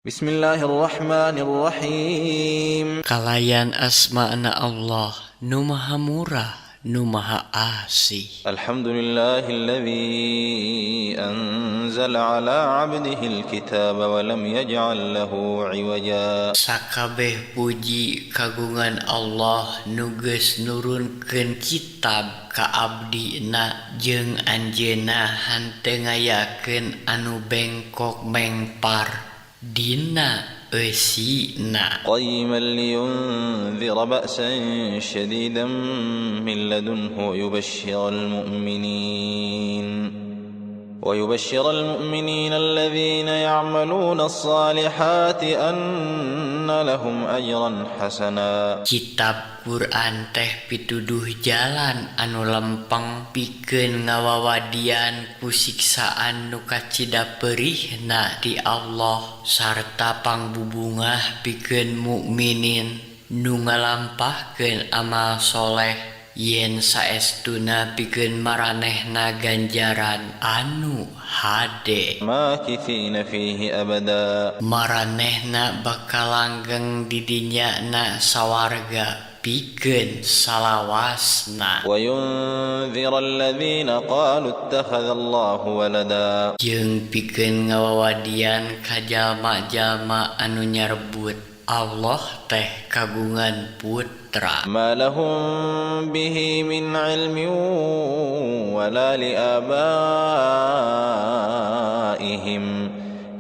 Bismillahirrahmanirrahim. Kalayan asma'na Allah, nu maha murah, nu maha asih. Alhamdulillahilladzi anzala ala 'abdihi alkitaba wa lam yaj'al lahu 'iwaja. Sakabeh puji kagungan Allah nu geus nurunkeun kitab ka abdina jeung anjeunna hanteu ngayakeun anu bengkok mengpar dina eusina. Qayyiman liyunzira ba'san shadidan min ladunhu ويبشر المؤمنين الذين يعملون الصالحات أن لهم أجرا حسنا. Kitab Quran teh pituduh jalan anu lempeng pikeun ngawawadian ku siksaan nu kacida peurihna ti Allah sarta pangbubungah pikeun mukminin nu ngalampahkeun amal soleh yen saestuna pikeun maranehna ganjaran anu hade. Makithina fihi abada. Maranehna bakal langgeng di dinya na sawarga pikeun salawasna. Wa yunzira alladhina qalu ittakhadha Allahu walada. Jeung pikeun ngawawadian ka jalma-jalma anu nyarebut Allah teh kagungan putra. Ma lahum bihi min ilmin wala li abaihim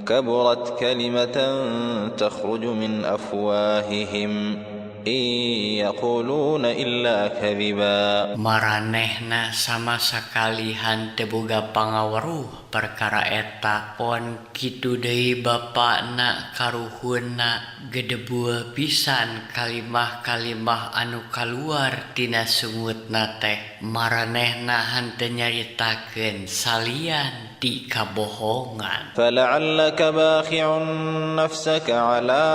kaburat kalimatan takhruju min afwahihim in yaquluna illa kadhiba. Maranehna sama sakali hanteu boga pangaweruh perkara eta. Pon kitu deui bapana karuhunna gedebua pisan kalimah-kalimah anu kaluar tina sungutna teh. Maranehna hanteu nyaritakeun salian ti kabohongan. Fala'allaka bakhi'un nafsaka ala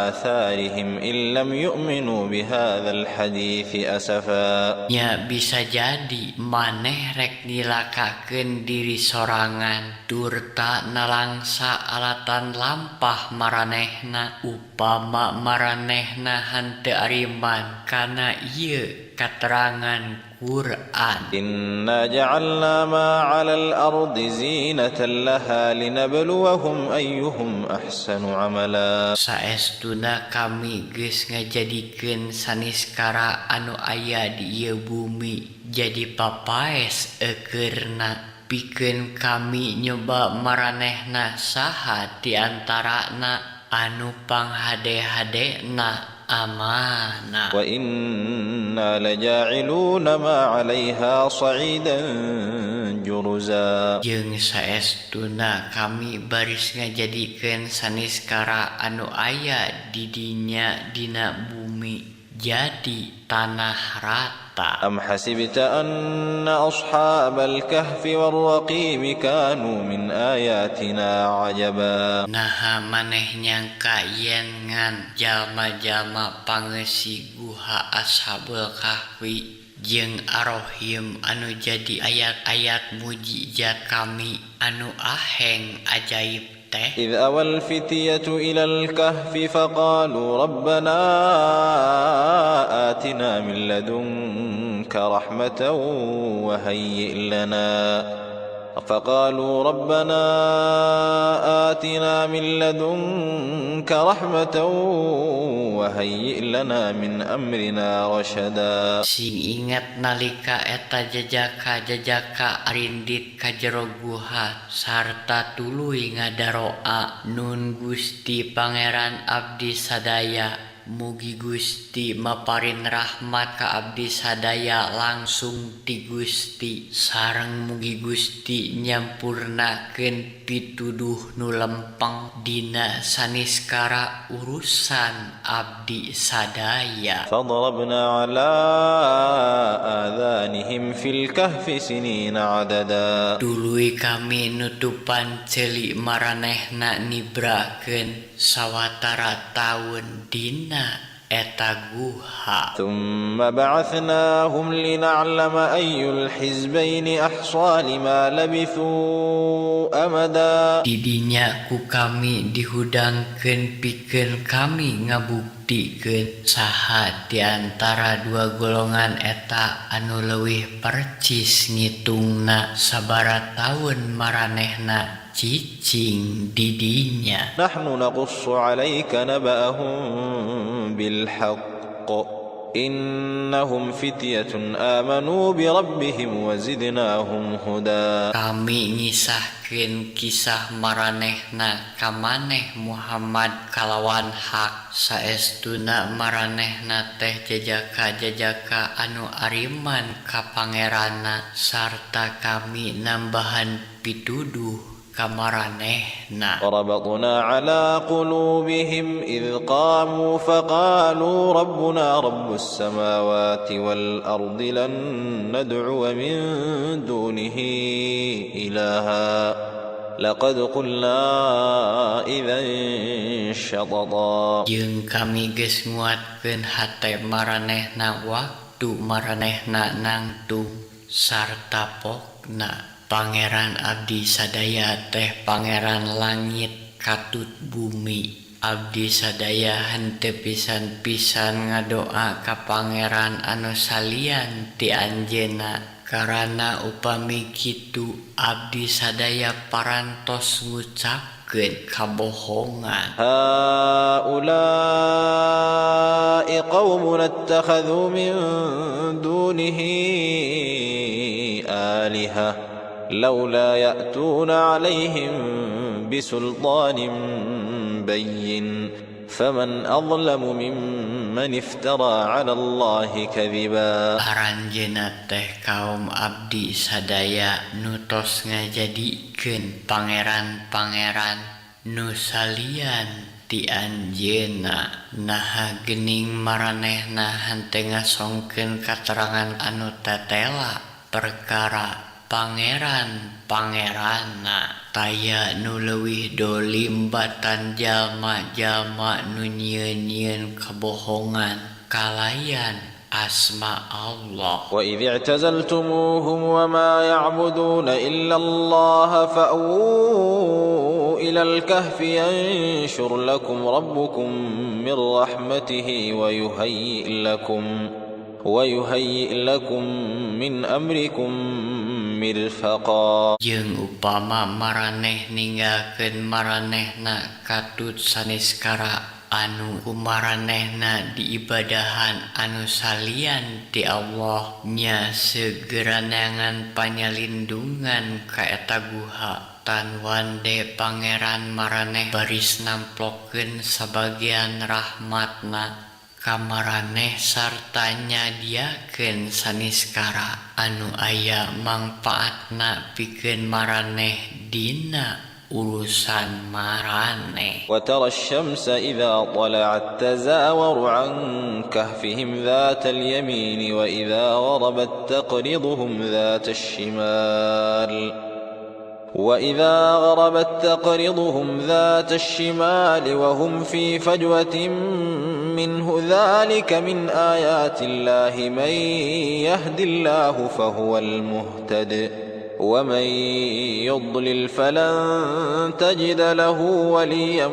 atharihim in lam yu'minu bihadzal hadithi asafa. Nya bisa jadi maneh rek nilakakeun diri sorangan turta nalangsa alatan lampah maranehna upama maranehna hanteu ariman kana ieu katerangan Quran. Inna ja'alna ma 'alal ardi zinatan laha linabluwahum ayyuhum ahsanu amala. Saestuna kami geus ngajadikeun saniskara anu aya di ieu bumi jadi papaes eukeurna pikeun kami nyoba maranehna saha di antarana anu panghade-hadena amana. Wa inna laja'iluna ma 'alaiha sa'idan juruza. Jeung saestuna kami baris ngajadikeun saniskara anu aya di dinya dina bumi jadi tanah rata. Am hasibta anna ashabal kahfi war raqim kanu min ayatina ajaba. Naha maneh nyangka yen ngan jalma-jalma pangeussi guha ashabul kahfi jeung arohim anu jadi ayat-ayat mujizat kami anu aheng ajaib teh. إذ أوى الفتية إلى الكهف فقالوا ربنا آتنا من لدنك رحمة وهيئ لنا من أمرنا رشدا. Sing ingat nalika eta jajaka arindit ka jero guha sarta tuluy ngadaroa nun Gusti Pangeran abdi sadaya mugi Gusti maparin rahmat ka abdi sadaya langsung ti Gusti sareng mugi Gusti nyampurnakeun pituduh nu lempeng dina saniskara urusan abdi sadaya. فضربنا على آذانهم في الكهف سنين عددا. Dului kami nutupan ceuli maranehna nibrakeun sawatara taun dina eta guha. ثم بعثناهم لنعلم أي الحزبين أحصى لما لبثوا أمدا. Didinya ku kami dihudangkeun pikeun kami ngabuktikeun saha di antara dua golongan eta anu leuwih percis ngitungna sabaraha taun maranehna cicing didinya. نحن نقص عليك نبأهم بالحق إنهم فتية آمنوا بربهم وزدناهم هدى. Kami ngisahkeun kisah maranehna ka maneh Muhammad kalawan hak saestuna maranehna teh jajaka-jajaka anu ariman ka pangeranna sarta kami nambahan pituduh ka maranehna. وربطنا على قلوبهم إذ قاموا فقالوا ربنا رب السماوات والأرض لن ندعو من دونه إلها لقد قلنا إذا شططا. Jeung kami geus nguatkeun hate maranehna waktu maranehna nangtung sarta pokna Pangeran abdi sadaya teh pangeran langit katut bumi. Abdi sadaya henteu pisan-pisan ngadoa ka pangeran anu salian ti anjeunna. Karana upami kitu abdi sadaya parantos ngucapkeun kabohongan. Haula'i qaumuna ittakhadhu min dunihi alihah لولا يأتون عليهم بسلطان بين فمن أظلم ممن افترى على الله كذبا. Aranjeunna teh kaum abdi sadaya nutos ngajadikeun pangeran-pangeran nu salian ti anjeunna. Naha geuning maranehna henteu ngasongkeun katerangan anu tetela perkara pangeran-pangeranna. Taya nu leuwih dolim batan jalma-jalma nu nyieun-nyieun kabohongan kalayan asma Allah. وإذ اعتزلتموهم وما يعبدون إلا الله فأووا إلى الكهف ينشر لكم ربكم من رحمته ويهيئ لكم من أمركم mirfaqa. Jeung upama maraneh ninggalkeun maranehna katut saniskara anu kumaranehna diibadahan anu salian ti Allah nya segera neangan panyalindungan ka eta guha tan wande pangeran maraneh baris namplokeun sabagian rahmatna ka maraneh sarta nyadiakeun saniskara anu aya mangpaatna pikeun maraneh dina urusan maraneh. وترى الشمس إذا طلعت تزاور عن كهفهم ذات اليمين وإذا غربت تقرضهم ذات الشمال وهم في فجوة منه ذلك من آيات الله من يهد الله فهو المهتد ومن يضلل فلن تجد له وليا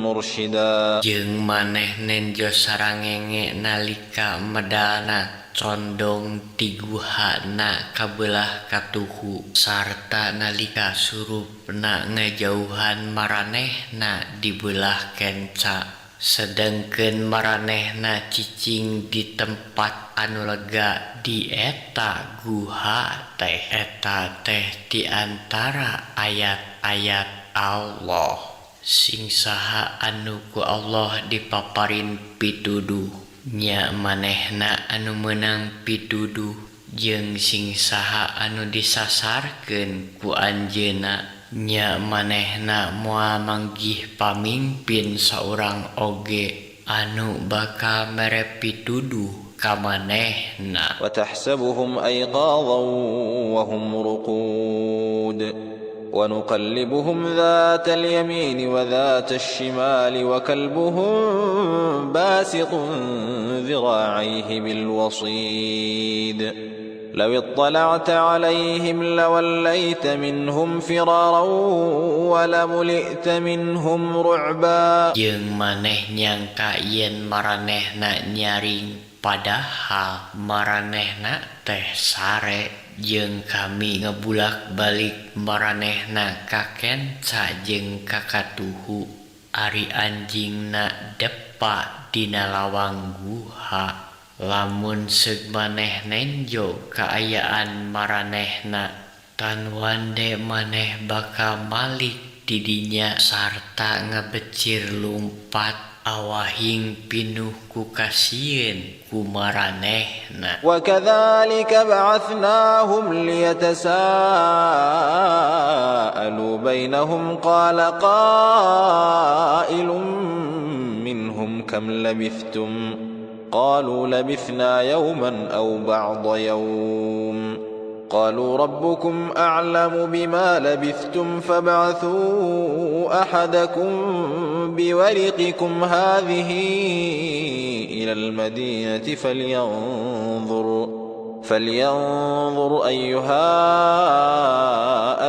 مرشدا. Jeung maneh nenjo sarangenge nalika medalna condong ti guhana kabelah katuhu sarta nalika surupna ngajauhan maranehna di belah kenca sedengkeun maranehna cicing di tempat anu lega di eta guha teh. Eta teh di antara ayat-ayat Allah sing saha anu ku Allah dipaparin pituduh nya manehna anu meunang pituduh jeung sing saha anu disasarkeun ku anjeunna nya manehna moal manggih pamimpin saurang oge anu bakal mere pituduh ka manehna. وتحسبهم أيقاظا وهم رقود ونقلبهم ذات اليمين وذات الشمال وكلبهم باسط ذراعيه بالوصيد لو اطلعت عليهم لوليت منهم فرارا ولملئت منهم رعبا. Jeung maneh nyangka yen maranehna nyaring padahal maranehna teh sare, jeung kami ngebulak balik maranehna ka kenca jeung ka katuhu ari anjingna depa dina lawang guha. Lamun seug maneh nenjo kaayaan maranehna, tan wande maneh bakal malik di dinya sarta ngabecir lumpat awahing pinuh ku kasieun ku maranehna. Wa kadzalika ba'atsnahum liyatasaalu bainahum qala qailun minhum kam labithtum قالوا لبثنا يوما أو بعض يوم قالوا ربكم أعلم بما لبثتم فابعثوا أحدكم بورقكم هذه إلى المدينة فلينظر أيها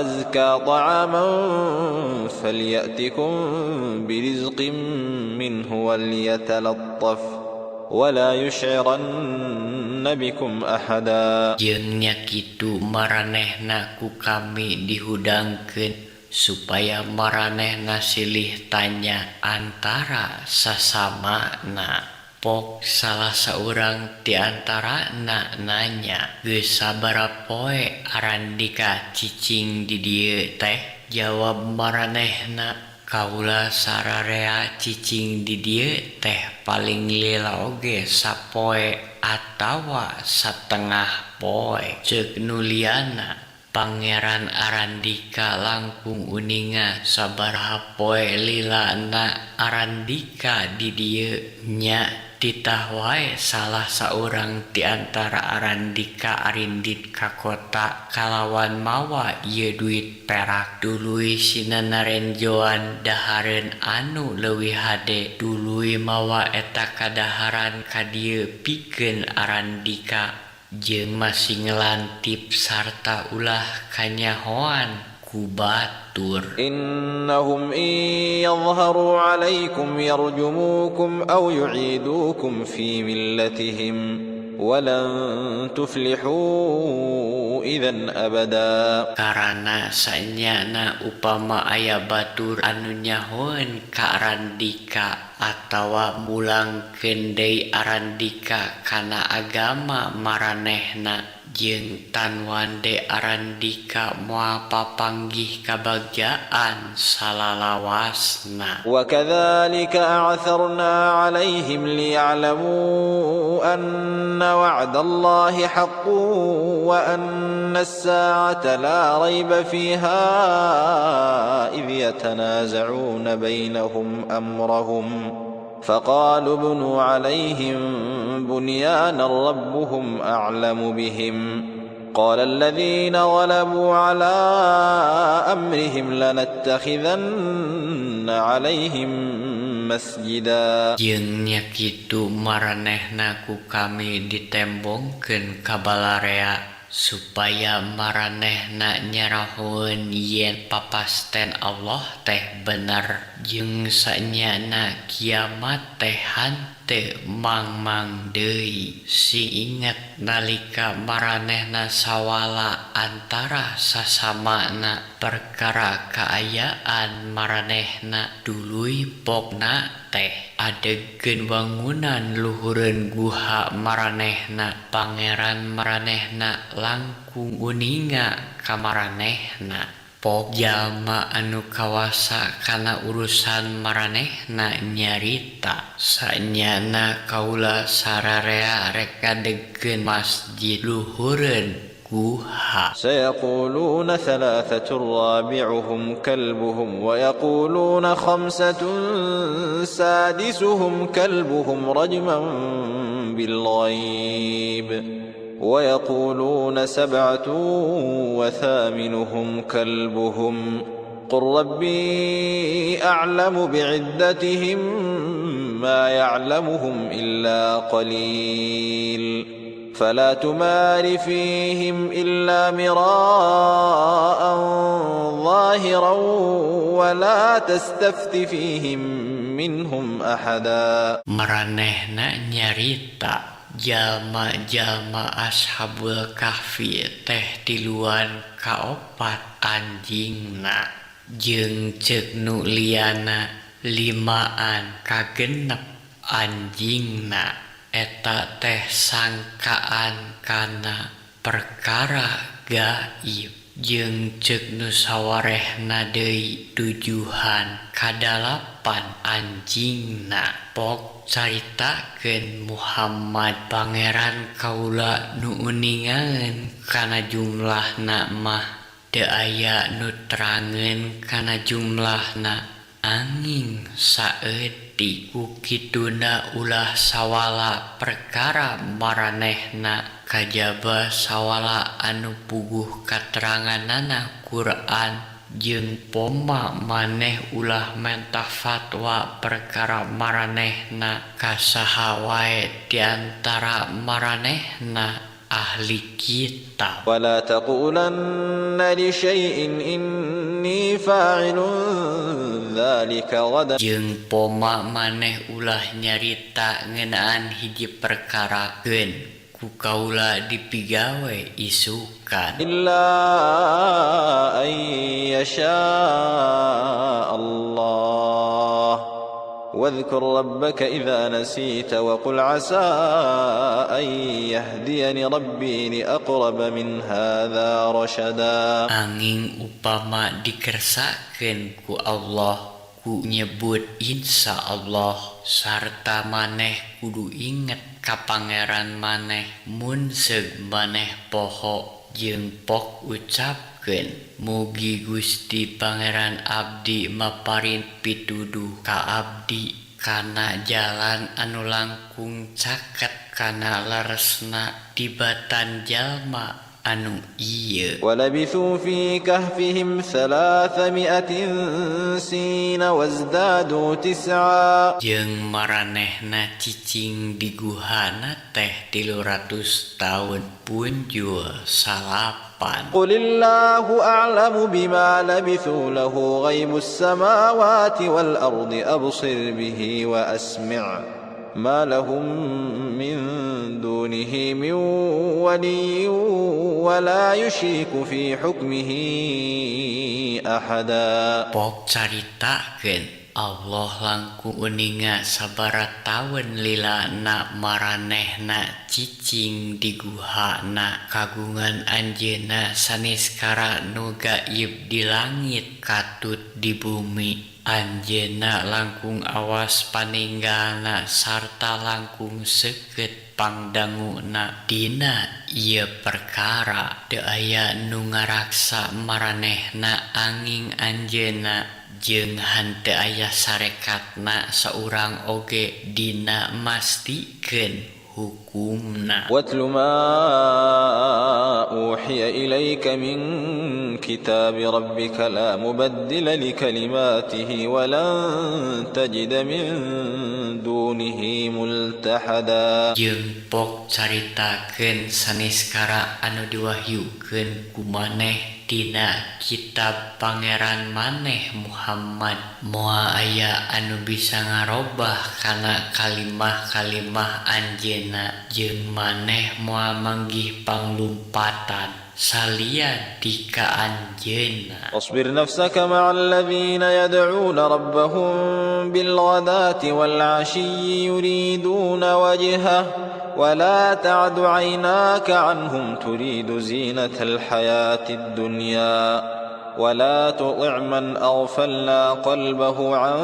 أزكى طعاما فليأتكم برزق منه وليتلطف wala yusy'iranna bikum ahada. Jeung nya kitu maranehna ku kami dihudangkeun supaya maranehna silih tanya antara sasamana. Pok salah saurang ti antarana nanya, geus sabaraha poe Arandika cicing di dieu teh? Jawab maranehna, kaula sararea cicing di dieu teh paling lila oge sapoe atawa satengah poe. Ceuk nuliana Pangeran Arandika langkung uninga sabaraha poe lilana Arandika di dieu nya. Titah wae salah saurang ti antara Arandika arindit ka kota kalawan mawa ieu duit perak. Dului sinana renjoan dahareun anu leuwih hade, dului mawa eta kadaharan ka dieu pikeun Arandika jeung masih ngelantip sarta ulah kanyahoan ku batur. Innahum in yadhharu alaikum yarjumukum aw yu'idukum fi millatihim walan tuflihu idzan abada. Karana sanyana upama aya batur anu nyahoan ka Arandika atawa mulangkeun deui Arandika kana agama maranehna, jeung tan wande Arandika moal papanggih kabagjaan salalawasna. Wa kadzalika a'tharna 'alaihim liya'lamu anna wa'dallahi haqqun wa anna as-sa'ata la rayba fiha idh yatanaza'una bainahum amrahum فقالوا ابنوا عليهم بنيانا ربهم أعلم بهم قال الذين غلبوا على أمرهم لنتخذن عليهم masjida. Jeung nya kitu maranehna ku kami ditembongkeun ka balarea supaya maranehna nyarahoeun yen papasten Allah teh bener, jeung sanyana kiamat teh henteu mangmang deui. Siinget nalika maranehna sawala antara sasamana perkara kaayaan maranehna dului pokna teh adegeun bangunan luhureun guha maranehna. Pangeran maranehna langkung uninga ka maranehna. Pok jalma anu kawasa kana urusan maranehna nyarita, sanyana kaula sararea rek ngadegeun masjid luhureun guha. Sayaquluna thalathatun rabi'uhum kalbuhum wa yaquluna khamsatun sadisuhum kalbuhum rajman bil ghaib ويقولون 7 وثامنهم كلبهم قل ربي أعلم بعدتهم ما يعلمهم إلا قليل فلا تمار فيهم إلا مراء ظاهرا ولا تستفت فيهم منهم أحدا. Maranehna nyarita jalma-jalma ashabul kahfi teh tiluan kaopat anjingna jeung ceuk nu liana limaan kagenep anjingna eta teh sangkaan kana perkara gaib jeung ceuk nu sawarehna deui tujuhan kadalapan anjingna. Pok caritakeun Muhammad pangeran kaula nu uningaeun kana jumlahna mah teu aya nu terangeun kana jumlahna angin saeutik ku kituna ulah sawala perkara maranehna kajaba sawala anu puguh kateranganana Quran jeung poma maneh ulah mentah fatwa perkara maranehna ka saha wae di antara maranehna ahli kitab. ولا تقولن لشيء إني فاعل ذلك غدا. Jeung poma maneh ulah nyarita ngeunaan hiji perkara keun ku kaula dipigawe isukan. إلا أن يشاء الله واذكر ربك إذا نسيت وقل عسى أن يهديني ربي لأقرب من هذا رشدا. Angin upama dikersakeun ku Allah ku nyebut insya Allah sarta maneh kudu inget ka pangeran maneh mun seug maneh poho jeung pok ucapkeun mugi Gusti pangeran abdi maparin pituduh ka abdi kana jalan anu langkung caket kana laresna tibatan jalma anu ieu. ولبثوا في كهفهم 300 سنين وازدادوا 9. Jeung maranehna cicing di guhana teh 300 taun punjul 8. قل الله أعلم بما لبثوا له غيب السماوات والأرض أبصر به وأسمع ما لهم من دونه من ولي ولا يشرك في حكمه أحدا. Pok caritakeun Allah langkung uninga sabaraha taun lilana maranehna cicing di guhana kagungan anjeunna saniskara nu gaib di langit katut di bumi. Anjeunna langkung awas paninggalna sarta langkung seukeut pangdanguna dina ieu perkara teu aya nu ngaraksa maranehna anging anjeunna jeung henteu aya sarekatna saurang oge dina mastikeun hukumna. واتل ما أوحي إليك من كتاب ربك لا مبدل لكلماته ولن تجد من دونه ملتحدا. Jeung pok caritakeun saniskara anu diwahyukeun ku maneh dina kitab pangeran maneh Muhammad moal aya anu bisa ngarobah kana kalimah-kalimah anjeunna jeung maneh moal manggih panglumpatan salian ti ka anjeunna. واصبر نفسك مع الذين يدعون ربهم بالغداة والعشي يريدون وجهه ولا تعد عيناك عنهم تريد زينة الحياة الدنيا ولا تطع من أغفلنا قلبه عن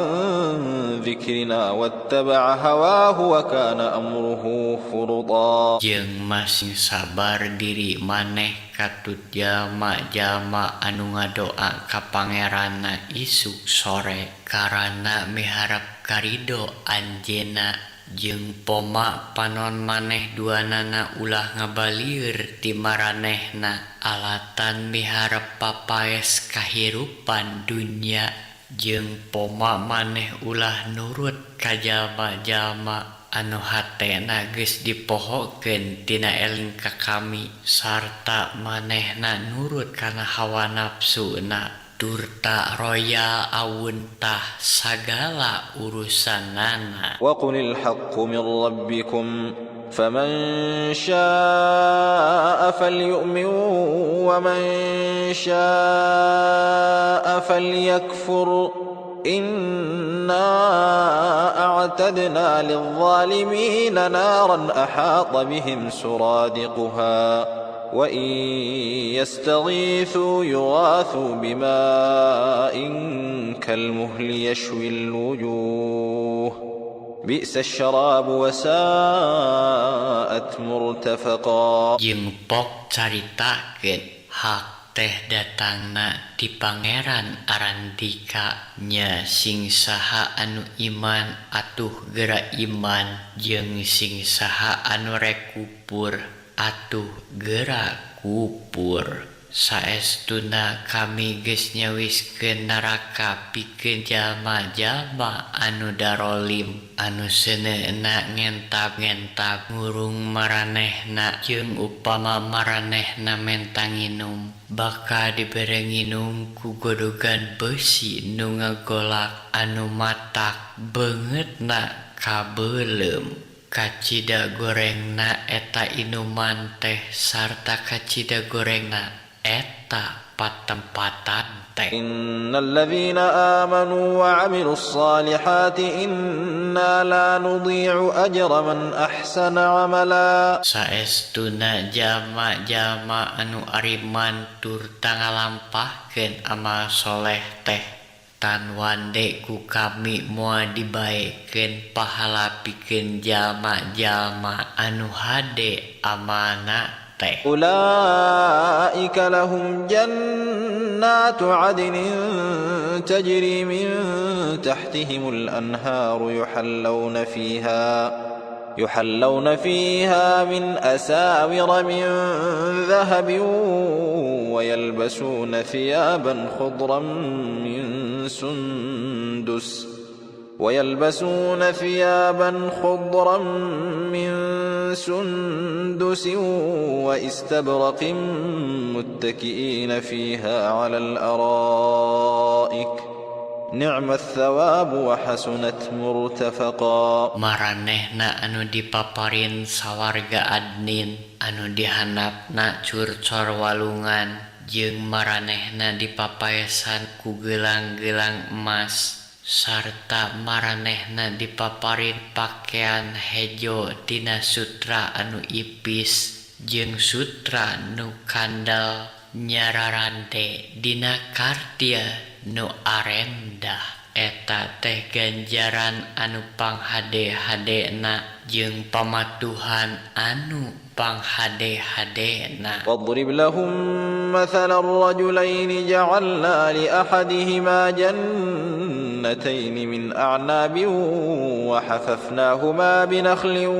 ذكرنا واتبع هواه وكان أمره فرطا. Jeung masih sabar diri maneh katut jalma-jalma anu ngadoa ka pangeranna isuk sore karana miharap karido anjeunna jeung poma panon maneh duanana ulah ngabalir ti maranehna alatan miharep papaes kahirupan dunya jeung poma maneh ulah nurut ka jalma-jalma anu hatena geus dipohokeun tina eling ka kami sarta manehna nurut kana hawa nafsuna turta royal awuntah sagala urusanana. Wa qulil haqqu min rabbikum faman syaa'a falyu'min wa man syaa'a falyakfur inna a'tadna lidh-dhalimina naran ahata bihim suradiquha وَإِنْ يَسْتَغِيثُوا يُغَاثُوا بِمَاءٍ كَالْمُهْلِ يَشْوِي الْوُجُوهَ بِئْسَ الشَّرَابُ وَسَاءَتْ مُرْتَفَقًا. Jeung pok caritakeun hak teh datangna ti pangeran Arandika nya sing saha anu iman atuh geura iman jeung sing saha anu rek kupur atuh geura kupur. Saestuna kami geus nyawiskeun neraka pikeun jalma-jalma anu darolim anu seuneuna ngentab-ngentab ngurung maranehna jeung upama maranehna mentang nginum baka dibere nginum ku godogan besi nu ngagolak anu matak beungeutna kabeulem. Kacida gorengna eta inuman teh sarta kacida gorengna eta patempatan teh. Innal ladzina amanu wa 'amilus salihati inna la nudhi'u ajra man ahsana 'amala. Saestuna jalma-jalma anu ariman tur ngalampahkeun amal soleh teh tan wande ku kami moal dibaekeun pahala pikeun jalma-jalma anu hade amalna teh. Ulaika lahum jannatu 'adnin tajri min tahtihimul anharu yuhallawna fiha min asawira min dhahabin wa yalbasuna thiyaban khudran min سندس واستبرق متكئين فيها على الأرائك نعم الثواب وحسنت مرتفقا. Maranehna anu dipaparin sawarga adnin anu dihandapna curcor walungan jeung maranehna dipapaesan ku gelang-gelang emas sarta maranehna dipaparin pakaian hejo tina sutra anu ipis jeung sutra nu kandel nyararante dina kartia nu arendah. Eta teh ganjaran anu panghade-hadena jeung pamatuhan anu panghade-hadena. Wadrib lahum mathalan rajulaini ja'alna li ahadihima jannatayn min a'nabin wa hafafnahuma binakhlin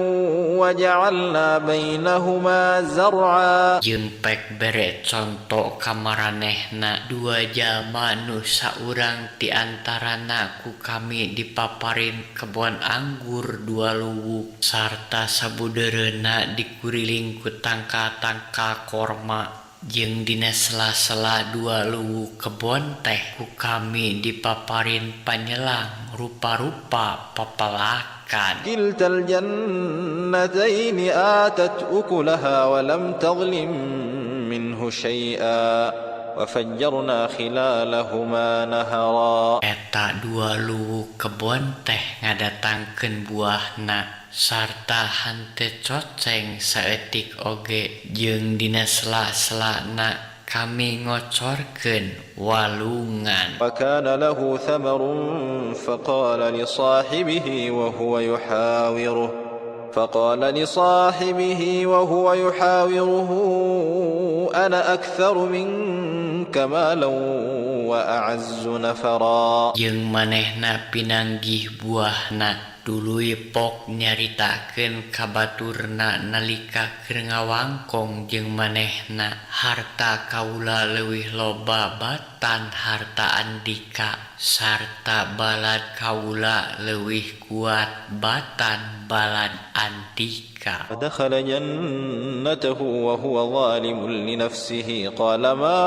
wa ja'alna bainahuma zar'a. Jeung pek bere conto kamaranehna dua jalma nu saurang ti antarana ku kami dipaparin kebon anggur dua luwuk sarta sabudeureuna dikuriling ku tangka-tangka korma jeung dina sela-sela dua luwuk kebon teh ku kami dipaparin panyelang rupa-rupa papalakan. Kiltal jannataini atat ukulaha wa lam tadhlim minhu syai'a wa fajjarna khilalahuma nahara. Eta dua luwuk kebon teh ngadatangkeun buahna sarta hante coceng saeutik oge jeung dina sela-selana kami ngocorkeun walungan. Wa kana lahu thamarun faqala li sahibihi wa huwa yuhawiruhu ana aktharu minka malan wa a'azzu nafara. Jeung manehna pinanggih buahna Tuluy pok nyaritakeun ka baturna nalika keur ngawangkong jeung manehna harta kaula leuwih loba batan harta Andika sarta balad kaula leuwih kuat batan balad Andika. فدخل جنته وهو ظالم لنفسه قال ما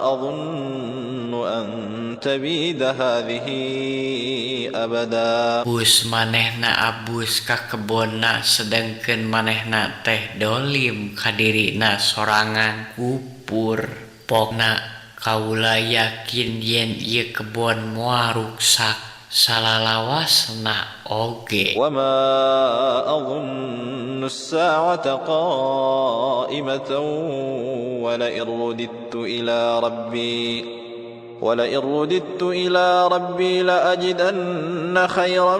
أظن أن تبيد هذه أبدا. Bus manehna abus ka kebonna sedengkeun manehna teh dolim ka dirina sorangan kupur. Pokna kaula yakin yen ieu kebon moal ruksak salalawasna oge. وما أظن الساعة قائمة ولئن رددت إلى ربي لأجدن خيرا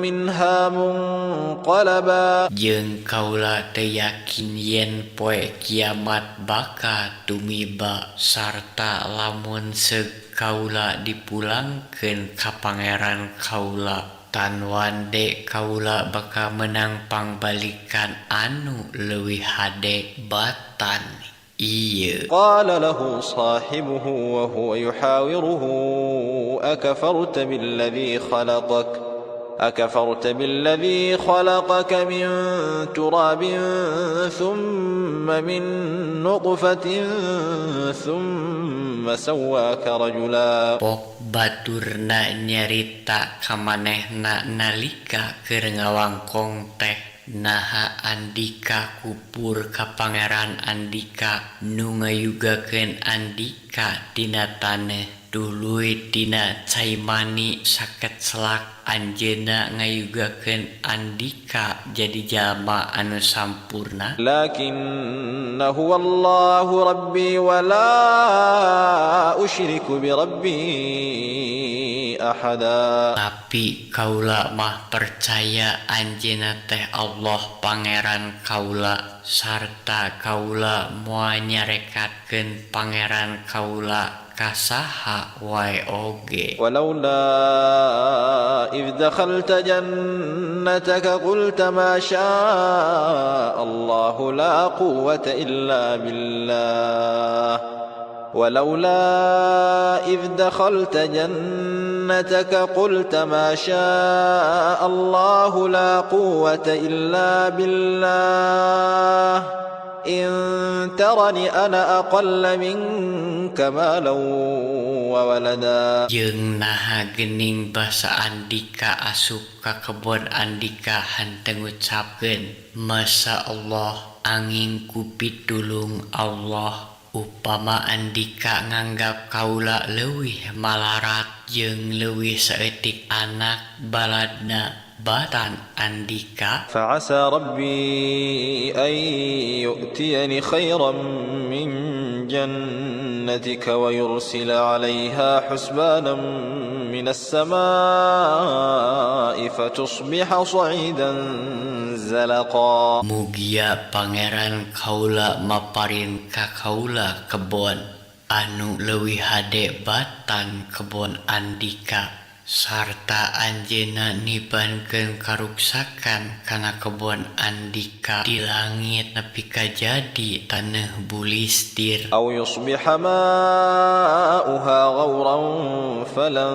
منها منقلبا. Jeung kaula teu yakin yen poe kiamat baka tumiba sarta lamun seug kaula dipulangkeun ka pangeran kaula tan wande kaula baka menang pangbalikan anu leuwih hade batan ieu. قال له صاحبه وهو يحاوره أكفرت بالذي خلقك من تراب ثم من نطفة ثم سواك رجلا. Pok baturna nyarita ka manehna nalika keur ngawangkong teh naha Andika kupur ka pangeran Andika nu ngayugakeun Andika tina taneuh duluy tina cai mani saket selak anjeunna ngayugakeun Andika jadi jalma anu sampurna. لكن هو الله ربي ولا أشرك بربي أحدا. Tapi kaula mah percaya anjeunna teh Allah pangeran kaula sarta kaula moal nyarekatkeun pangeran kaula kasaha wae oge. ولولا إذ دخلت جنتك قلت ما شاء الله لا قوة إلا بالله. ولولا إذ دخلت جنتك قلت ما شاء الله لا قوة إلا بالله إن ترني أنا أقل منك مالا وولدا. Jeung naha geuning basa Andika asup ka kebon Andika henteu ngucapkeun Masya Allah angin ku pitulung Allah. Upama Andika nganggap kaula leuwih malarat jeung leuwih saeutik anak baladna batan Andika. فعسى ربي أن يؤتيني خيرا من جنتك ويرسل عليها حسبانا من السماء فتصبح صعيدا زلقا. Mugia pangeran kaula maparin ka kaula kebon anu leuwih hade batan kebon Andika sarta anjeunna nibankeun karuksakan kana kebon Andika di langit nepi ka jadi taneuh bulistir. أو يصبح ماؤها غورا فلن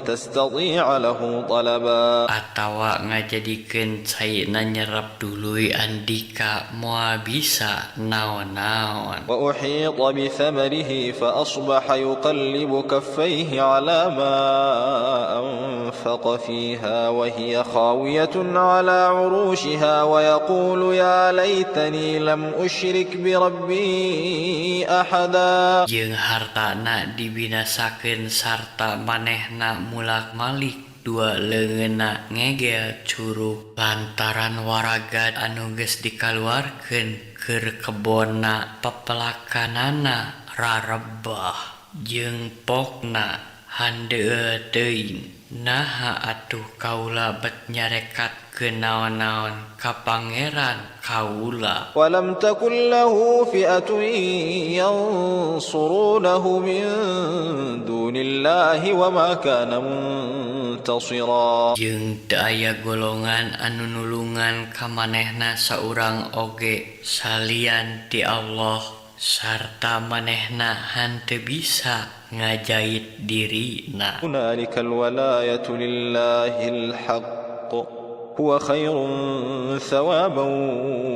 تستطيع له طلبا. Atawa ngajadikeun caina nyerap duluy Andika moal bisa naon-naon. وأحيط بثمره فأصبح يقلب كفيه على ما أنفق فيها وهي خاوية على عروشها ويقول يا ليتني لم أشرك بربي أحدا. Jeung hartana dibinasakeun sarta manehna mulak-malik dua leungeunna ngegel curug lantaran waragad anu geus dikaluarkeun keur kebonna pepelakanana rarebah jeung pokna handeu teuing naha atuh kaula bet nyarekatkeun naon-naon ka pangeran kaula. ولم تكن له فئة ينصرونه من دون الله وما كان منتصرا Jeung teu aya golongan anu nulungan ka manehna saurang oge salian ti Allah sarta manehna henteu bisa ngajait dirina. هنالك الولاية لله الحق هو خير ثوابا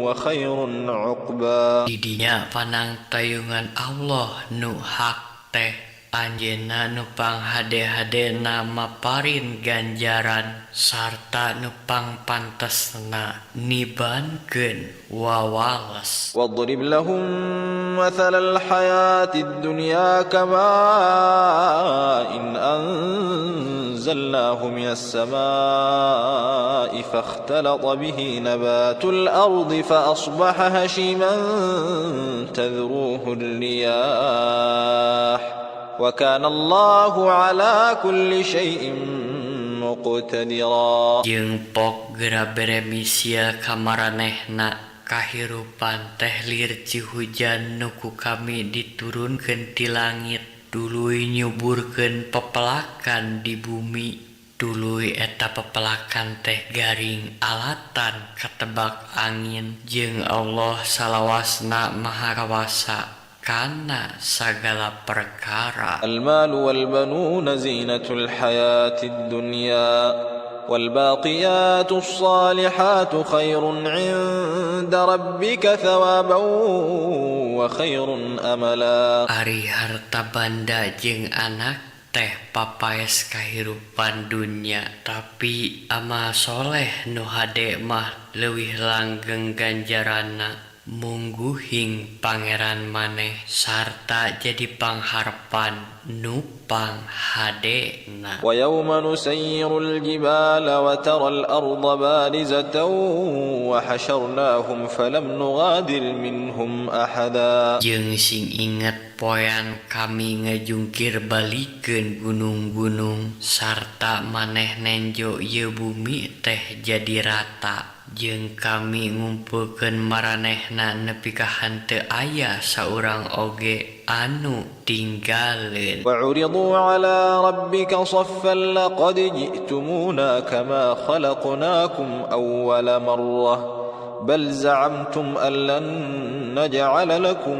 وخير عقبا. Di dinya panangtayungan Allah nu hak teh anjeunna nu panghade-hadena maparin ganjaran sarta nu pangpantesna nibankeun wawales. واضرب لهم مثل الحياة الدنيا كماء إن أنزلناه من السماء فاختلط به نبات الأرض فأصبح هشيما تذروه الرياح وكان الله على كل شيء مقتدرا. Jeung pok geura beremisia ka maranehna kahirupan teh lir cihujan nu ku kami diturunkeun ti langit duluy nyuburkeun pepelakan di bumi duluy eta pepelakan teh garing alatan katebak angin jeung Allah salawasna maha kawasa kana sagala perkara. المال والبنون زينة الحياة الدنيا والباقيات الصالحات خير عند ربك ثوابا وخير أملا. Ari harta banda jeung anak teh papaes kahirupan dunya tapi amal soleh nu hade mah leuwih langgeng ganjaranna mungguhing pangeran maneh sarta jadi pangharpan nu panghadena. ويوم نسير الجبال وترى الأرض بارزة وحشرناهم فلم نغادر منهم أحدا. Jeung sing inget poean kami ngajungkir balikeun gunung-gunung sarta maneh nenjo ieu bumi teh jadi rata jeung kami ngumpulkeun maranehna nepi ka henteu aya saurang oge anu tinggaleun. وعرضوا على ربك صفا لقد جئتمونا كما خلقناكم أول مرة بل زعمتم أن لن نجعل لكم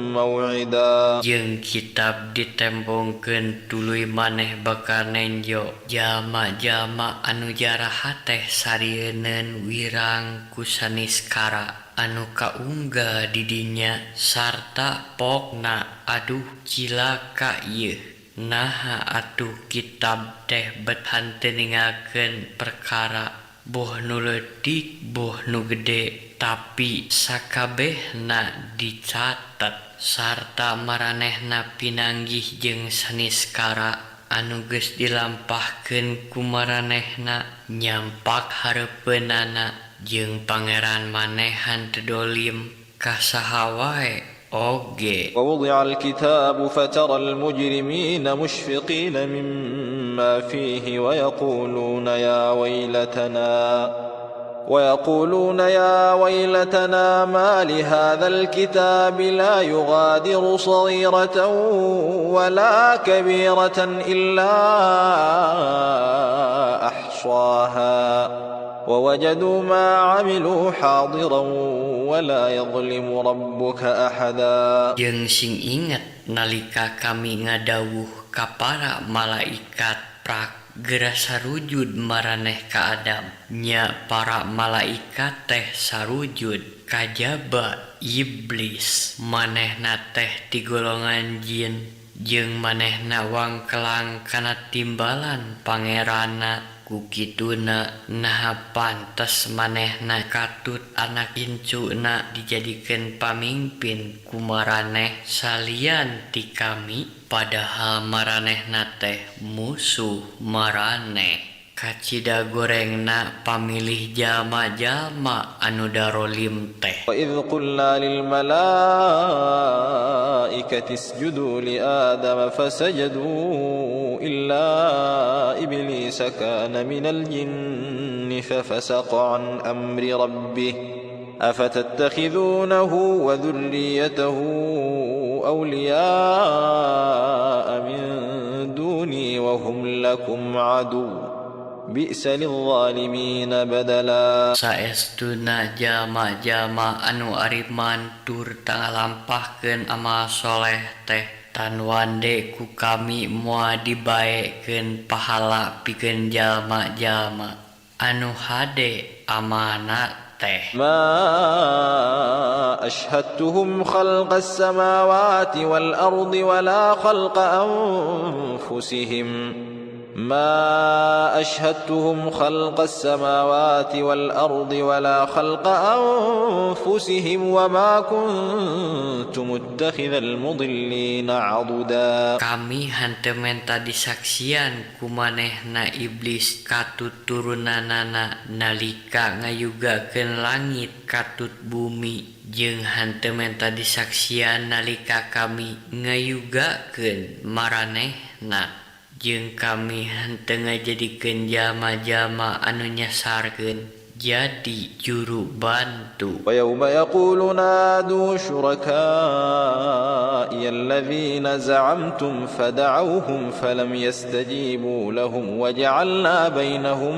موعدا. Jeung kitab ditembongkeun tuluy maneh bakal nenjo jalma-jalma anu jaraha teh sarieun wirang ku saniskara anu kaunggal di dinya sarta pokna aduh cilaka ieu naha atuh kitab teh bet henteu ningalkeun perkara boh nu leutik boh nu gede tapi sakabehna dicatet sarta maranehna pinanggih jeung saniskara anu geus dilampahkeun ku maranehna nyampak hareupeunana jeung pangeran manehan teu dolim ka saha wae oge. ووضع الكتاب فترى المجرمين مشفقين مما فيه ويقولون يا ويلتنا ما لهذا الكتاب لا يغادر صغيرة ولا كبيرة إلا أحصاها ووجدوا ما عملوا حاضرا ولا يظلم ربك أحدا. Jeung sing inget nalika kami ngadawuh ka para malaikat prak geura sarujud maraneh ka Adam nya para malaikat teh sarujud kajaba iblis manehna teh ti golongan jin jeung manehna wangkelang kana timbalan pangeranna ku kituna naha pantes manehna katut anak incuna dijadikeun pamimpin ku maraneh salian ti kami padahal maranehna teh musuh maraneh. Kacida gorengna pamilih jalma-jalma anu darolim teh. وإذ قلنا للملائكة اسجدوا لآدم فسجدوا إلا إبليس كان من الجن ففسق عن أمر ربه أفتتخذونه وذريته أولياء من دوني وهم لكم عدو بئس للظالمين بدلا. Saestuna jalma-jalma anu ari mantur tanggal lampahkeun amal soleh teh tan wande ku kami moal dibaekeun pahala pikeun jalma-jalma anu hade amanat teh. ما أشهدتهم خلق السماوات والأرض ولا خلق أنفسهم ما أشهدتهم خلق السماوات والأرض ولا خلق أنفسهم وما كنت متخذ المضلين عضدا. Kami henteu menta disaksian ku manehna iblis katut turunanana nalika ngayugakeun langit katut bumi jeung henteu menta disaksian nalika kami ngayugakeun maranehna jeung kami henteu ngajadikeun jalma-jalma anu nyasarkeun jadi juru bantu. ويوم يقول نادوا شركائي الذين زعمتم فدعوهم فلم يستجيبوا لهم وجعلنا بينهم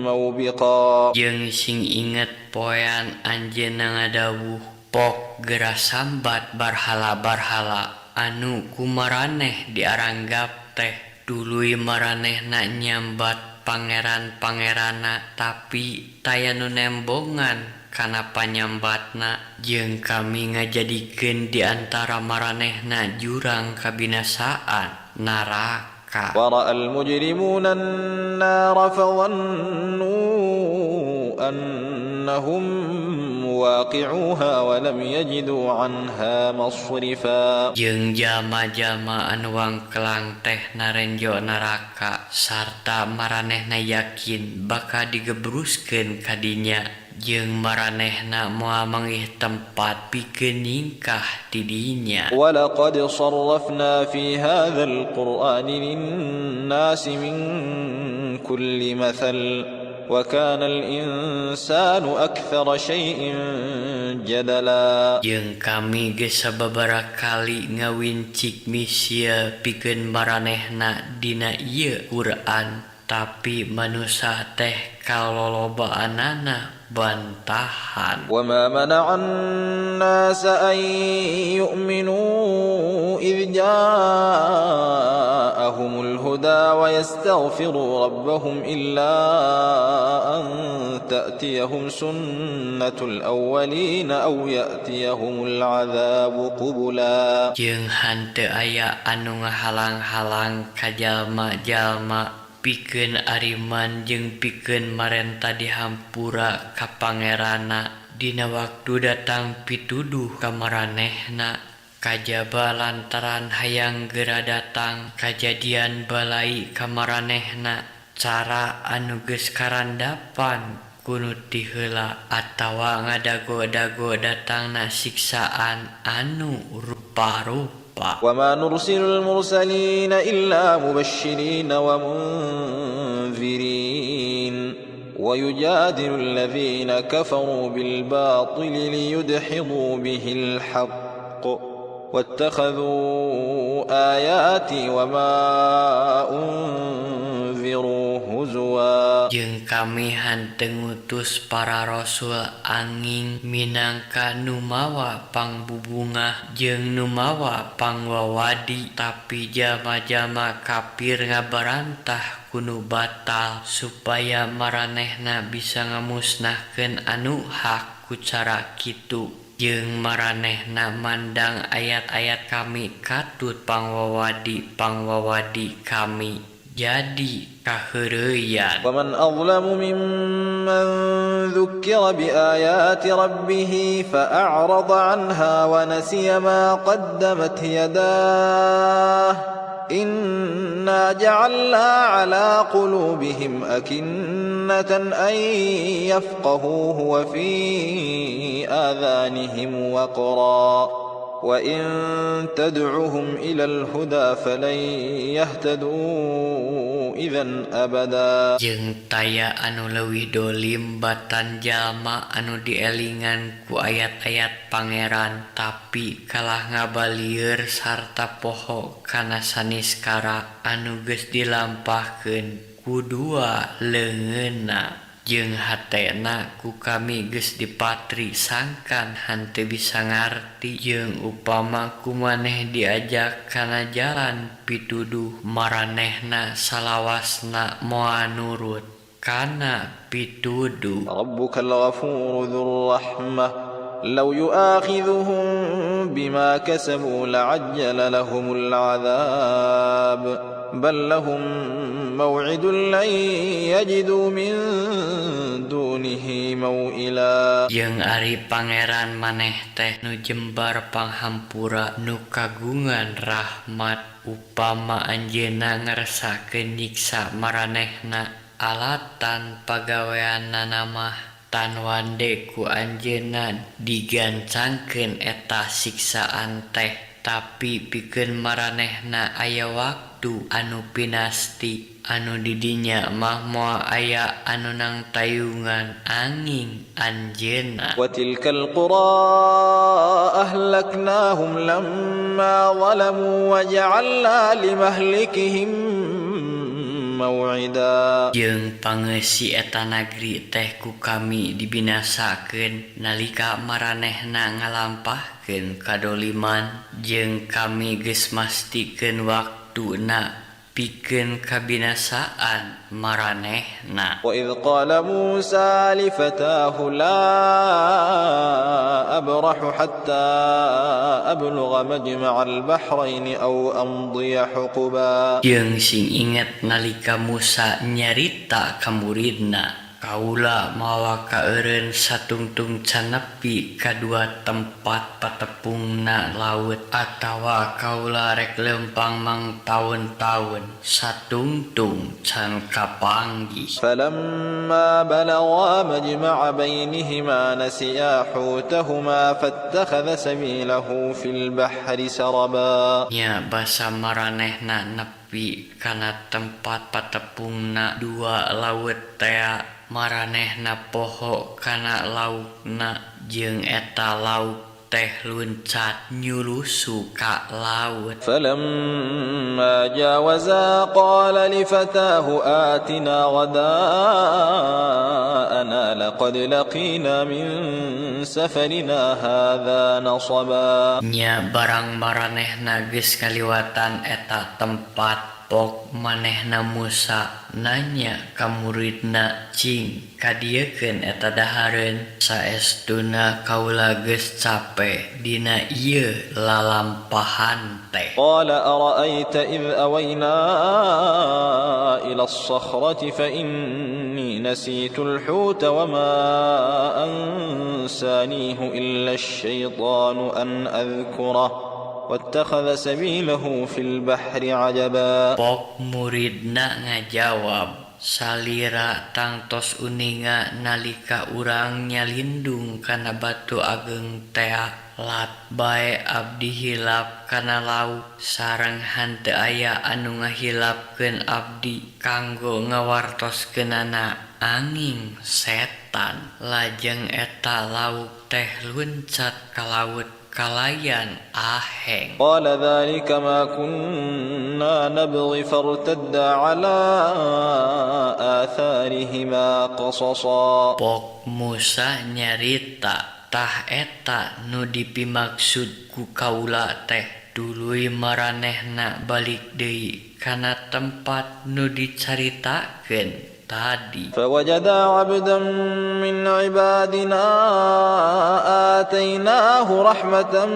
موبقا. Jeung sing inget poean anjeunna ngadawuh pok geura sambat barhala-barhala anu kumaraneh diaranggap teh dului maranehna nyambat pangeran-pangeranna tapi taya nu nembongan kana panyambatna jeung kami ngajadikeun di antara maranehna jurang kabinasaan neraka. ورأى المجرمون النار فظنوا أنهم واقعوها ولم يجدوا عنها مصرفا. Jeung jalma-jalma anu wangkelang teh narenjo neraka sarta maranehna yakin bakal digebruskeun ka dinya jeung maranehna moal manggih tempat pikeun ningkah di dinya. ولقد صرفنا في هذا القرآن للناس من كل مثل وكان الإنسان أكثر شيء جدلا. Jeung kami geus sababaraha kali ngawincik misia pikeun maranehna dina ieu Quran tapi manusia teh kalolobaanana bantahan. وما منع الناس أن يؤمنوا إذ جاءهم الهدى ويستغفروا ربهم إلا أن تأتيهم سنة الأولين أو يأتيهم العذاب قبلا. Jeung hanteu aya anu ngahalang-halang ka jalma-jalma pikeun ariman jeung pikeun marenta dihampura ka pangeranna dina waktu datang pituduh ka maranehna kajaba lantaran hayang geura datang kajadian balai ka maranehna cara anu geus karandapan kudu ti heula atawa ngadago-dago datangna siksaan anu rupa-rupa. وما نرسل المرسلين إلا مبشرين ومنذرين ويجادل الذين كفروا بالباطل ليدحضوا به الحق واتخذوا آياتي وما أنذروا هزوا. Jeung kami henteu ngutus para rasul angin minangka nu mawa pangbubungah jeung nu mawa pangwawadi tapi jalma-jalma kafir ngabarantah kudu batal supaya maranehna bisa ngamusnahkeun anu hak ku cara kitu. Jeung maranehna mandang ayat-ayat kami katut pangwawadi kami jadi kaheureuyan. ومن أظلم ممن ذكر بآيات ربه فأعرض عنها ونسي ما قدمت يداه إنا جعلنا على قلوبهم أكنة أن يفقهوه وفي آذانهم وقرا وإن تدعهم إلى الهدى فلن يهتدوا إذا أبدا. Jeung taya anu leuwih dolim batan jalma anu dielingan ku ayat-ayat pangeran tapi kalah ngabalieur sarta poho kana saniskara anu geus dilampahkeun ku dua leungeunna. Jeung hatena ku kami geus dipatri sangkan hanteu bisa ngarti. Jeung upama kumaneh diajak kana jalan pituduh maranehna salawasna moal nurut kana pituduh. Rabbukal ghafuru dzur rahmah law yu'akhidhuhum bima kasabu la'ajjala lahumul 'adzab bal lahum maw'idun lan yajidu min dunihi maw'ila. Jeung ari pangeran maneh teh nu jembar panghampura nu kagungan rahmat upama anjeunna ngeresakeun nyiksa maranehna alatan pagaweanna mah tan wande ku anjeunna digancangkeun eta siksaan teh tapi pikeun maranehna aya waktu anu pinasti anu didinya mah moal aya anu nang tayungan angin anjeunna. Wa tilkal qura ahlaknahum lamma zalamu wa ja'alna limahlikihim maw'ida. Jeung pangeussi eta nagri teh ku kami dibinasakeun nalika maranehna ngalampahkeun kadoliman jeung kami geus mastikeun waktuna pikeun kabinasaan maranehna. Wa idh qala Musa li fatahu la abrahu hatta ablugha majma'al bahrain aw amdiya huquba. Jeung sing inget nalika Musa nyarita ka muridna kaula mawa kaeureun satungtung can nepi ka dua tempat patepungna laut atawa kaula rek leumpang mang taun-taun satungtung can kapanggih. Falamma balagha majma'a bainihima nasiya hutahuma fattakhadha sabilahu fil bahri saraba. Nya basa maranehna nepi kana tempat patepungna dua laut teh maranehna poho kana laukna jeung eta lauk teh luncat nyulusu ka laut. Falamma jawaza qala li fatahu atina ghadaana laqad laqina min safarina hadza nasaba. Nya barang maranehna geus kaliwatan eta tempat pok manehna Musa nanya ka muridna cing kadiekeun eta dahareun saestuna kaula geus cape dina ieu lalampahan teh. Qala ara'aita idh awayna ila as-sakhrati fa inni nasitu al-huta wa ma ansanihu illa asy-syaitanu an adhkurah wattakhadha sabilahu fil bahri ajaba. Pok muridna ngajawab salira tangtos uninga nalika urang nyalindung kana batu ageng teh lat bae abdi hilap kana lauk sareng henteu aya anu ngahilapkeun abdi kanggo ngawartoskeunana angin setan. Lajeng eta lauk teh luncat ka laut kalayan aheng. Qala dzalika ma kunna nabghi fartadda ala atharihima qasasa. Pok Musa nyarita tah eta nu dipimaksud ku kaula teh duluy maranehna balik deui kana tempat nu dicaritakeun tadi. Fawajada 'abdan min 'ibadina atainahu rahmatan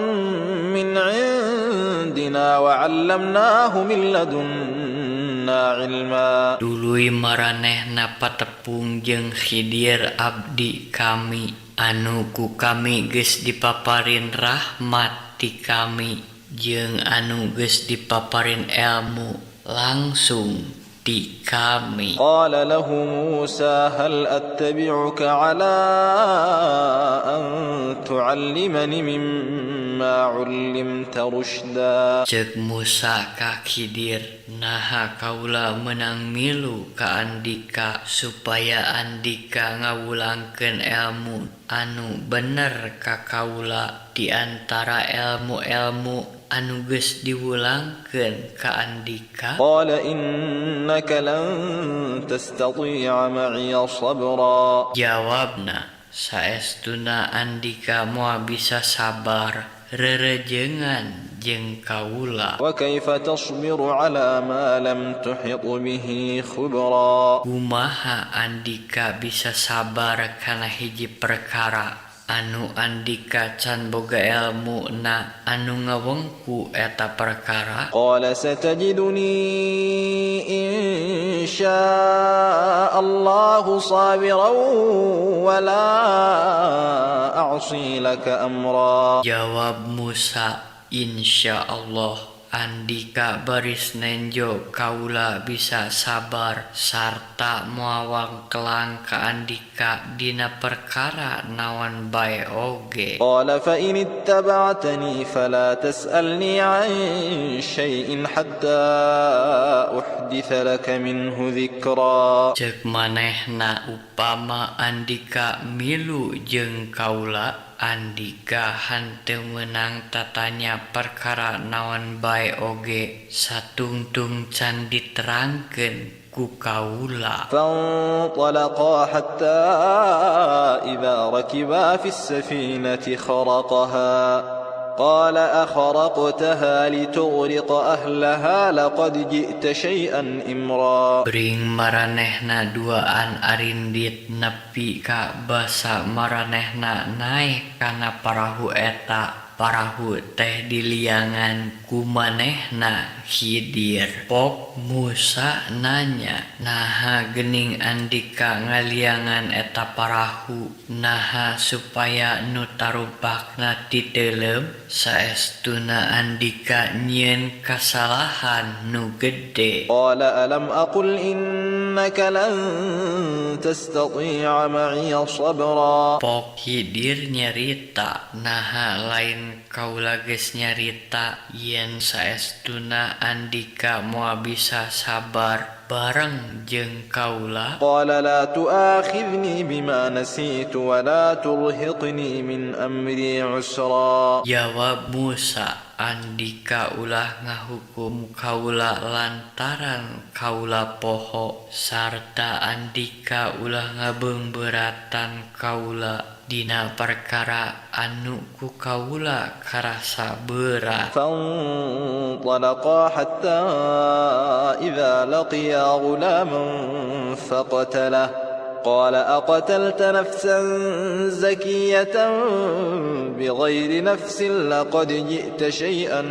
min 'indina wa 'allamnahu min ladunna 'ilma. Duluy maranehna patepung jeung Khidir abdi kami anu ku kami geus dipaparin rahmat ti kami jeung anu geus dipaparin ilmu langsung ti kami. قال له موسى هل أتبعك على أن تعلمني مما علمت رشدا. Cek Musa ka Khidir, naha kaula menang milu ka Andika supaya Andika ngawulangkeun ilmu anu bener ka kaula di antara ilmu-ilmu anu geus diwulangkeun ka Andika. قال إنك لن تستطيع معي صبرا. Jawabna, saestuna Andika moal bisa sabar rerejengan jeung kaula. وكيف تصبر على ما لم تحط به خبرا. Kumaha Andika bisa sabar kana hiji perkara anu Andika can boga ilmu na anu ngawengku eta perkara. قال ستجدني إن شاء الله صابرا ولا أعصي لك أمرا. Jawab Musa, insya Allah Andika baris nenjo kaula bisa sabar sarta moawang kelang ka Andika dina perkara nawan bae oge. قال فإن اتبعتني فلا تسألني عن شيء حتى أحدث لك منه ذكرا. Cek manehna upama Andika milu jeung kaula, Andika hanteu meunang tatanya perkara naon bae oge satungtung can diterangkeun ku kaula. فانطلقا حتى إذا ركبا في السفينة خرقها قال أخرقتها لتغرق أهلها لقد جئت شيئا إمرا. Bring maranehna duaan arindit nepi ka basa maranehna naik kana parahu eta. Parahu teh diliangan ku manehna Khidir. Pok Musa nanya, naha geuning Andika ngaliangan eta parahu, naha supaya nu tarubakna ti teuleum. Saestuna Andika nyieun kasalahan nu gede. قال ألم أقل إنك لن تستطيع معي صبرا. Pok Khidir nyarita, naha lain kaula geus nyarita yen saestuna Andika moal bisa sabar bareng jeung kaula. قال لا تؤاخذني بما نسيت ولا ترهقني من أمري عسرا. Jawab Musa, Andika ulah ngahukum kaula lantaran kaula poho sarta Andika ulah ngabeungbeuratan kaula dina perkara anu ku kaula karasa berat. فانطلقا حتى إذا لقيا غلاما فقتله قال أقتلت نفسا زكية بغير نفس لقد جئت شيئا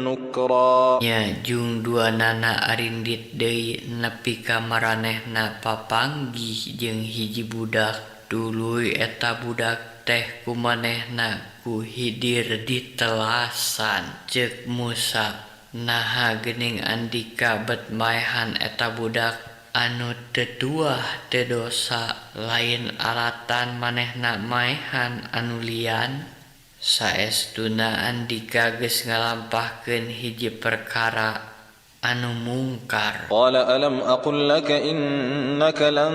نكرا. Nya jung dua nana arindit deui nepi ka maranehna papanggih jeung hiji budak. Duluy eta budak teh kumanehna ku Khidir ditelasan. Cek Musa, naha geuning Andika bet maehan eta budak anu teu tuah teu dosa lain alatan manehna maehan anu lian. Saestuna Andika geus ngalampahkeun hiji perkara anu mungkar. قال ألم أقل لك إنك لن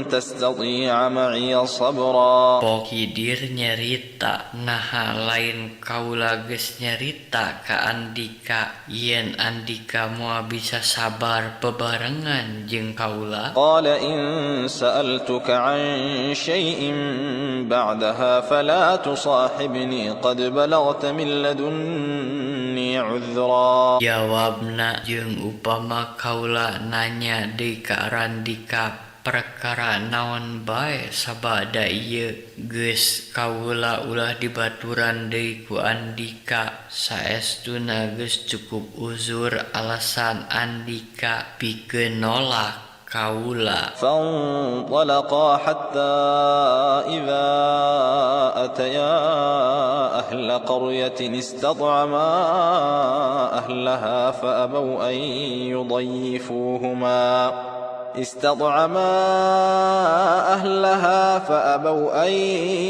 تستطيع معي صبرا. Pok Khidir nyarita, naha lain kaula geus nyarita ka Andika yen Andika moal bisa sabar bebarengan jeung kaula. قال إن سألتك عن شيء بعدها فلا تصاحبني قد بلغت من لدني عذرا. Jawabna, jeung upama kaula nanya deui ka Andika perkara naon bae sabada ieu geus kaula ulah dibaturan deui ku Andika. Saestuna geus cukup uzur alasan Andika pikeun nolak kaula. فانطلقا حتى إذا أتيا أهل قرية استطعما أهلها فأبوا أن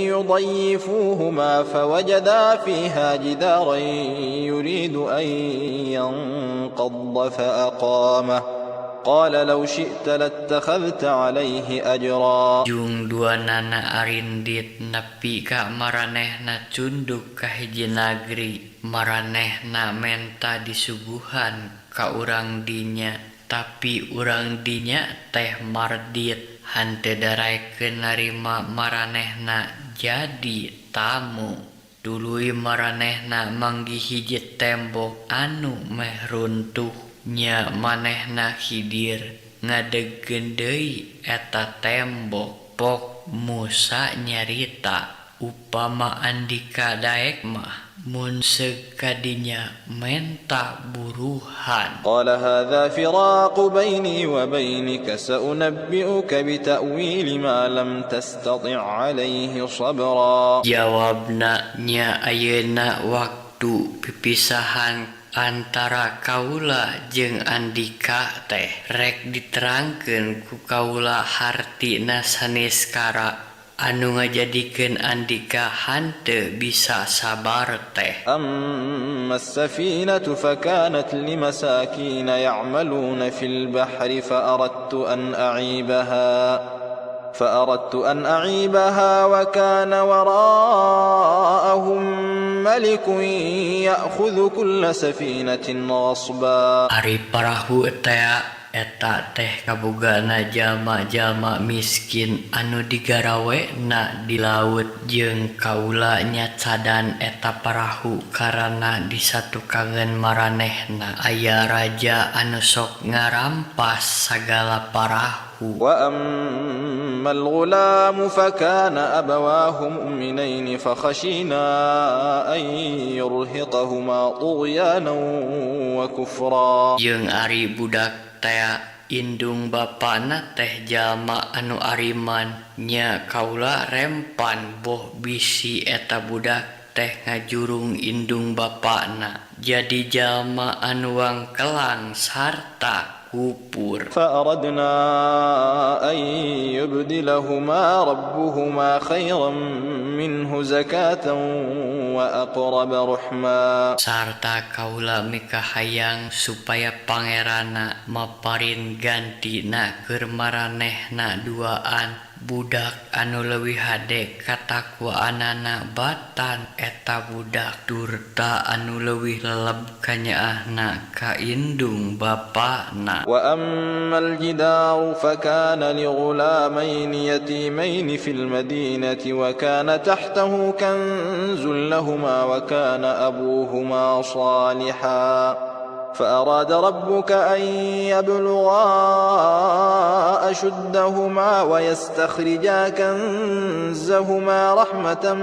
يضيفوهما فوجدا فيها جدارا يريد أن ينقض فأقامه قال لو شئت لاتخذت عليه أجرا. Jung dua nana arindit nepi ka maranehna cunduk ka hiji nagri. Maranehna menta disuguhan ka urang dinya, tapi urang dinya teh mardit hante daraekeun narima maranehna jadi tamu. Dului maranehna manggih hiji tembok anu meh runtuh. Nya manehna hidir ngadegkeun deui eta tembok. Pok Musa nyarita upama Andika daek mah mun seug kadinya menta buruhan. قال هذا فراق بيني وبينك سأنبئك بتأويل ما لم تستطع عليه صبرا. Jawabna nya ayeuna waktu pipisahan antara kaula jeung Andika teh rek diterangkeun ku kaula hartina saniskara anu ngajadikeun Andika hanteu bisa sabar teh. أما السفينة فكانت لمساكين يعملون في البحر فأردت أن أعيبها وكان وراءهم ملك يأخذ كل سفينة غصبا. Ari parahu eta teh kabogana jalma-jalma miskin anu digaraweuna di laut jeung kaula nyacadan eta parahu karana disatukangeun maranehna aya raja anu sok ngarampas sagala parahu. وأما الغلام فكان أبواه مؤمنين فخشينا أن يرهقهما طغيانا وكفرا. Jeung ari budak teh indung bapana teh jalma anu ariman nya kaula rempan boh bisi eta budak teh ngajurung indung bapana jadi jalma anu wangkelang sarta kupur. فأردنا أن يبدلهما ربهما خيرا منه زكاة وأقرب رحما. Sarta kaula mikahayang supaya pangerana maparin gantina keur maranehna duaan budak anu leuwih hade katakwaanana batan eta budak durta anu leuwih leleb kanyaahna ka indung bapana. وأما الجدار فكان لغلامين يتيمين في المدينة وكان تحته كنز لهما وكان أبوهما صالحا فأراد ربك أن يبلغا أشدهما ويستخرجا كنزهما رحمة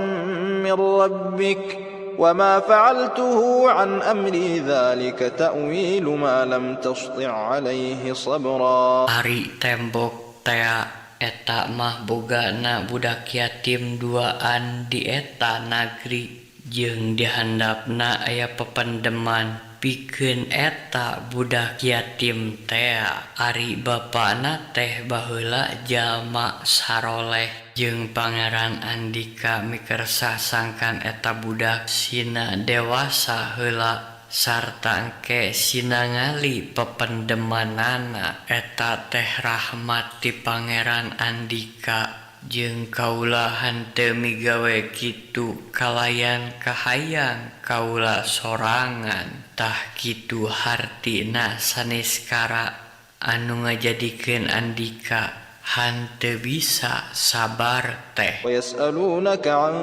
من ربك وما فعلته عن أمري ذلك تأويل ما لم تسطع عليه صبرا. Ari tembok tea eta mah bogana budak yatim duaan di eta nagri jeung dihandapna aya pependeman pikeun eta budak yatim teh ari bapana teh baheula jalma saroleh jeung Pangeran Andika mikersah sangkan eta budak sina dewasa heula sarta engke sina ngali pependemanana eta teh rahmat ti Pangeran Andika jeung kaula henteu migawe kitu kalayan kahayang kaula sorangan tah kitu hartina saniskara anu ngajadikeun Andika hanteu bisa sabar teh. ويسألونك عن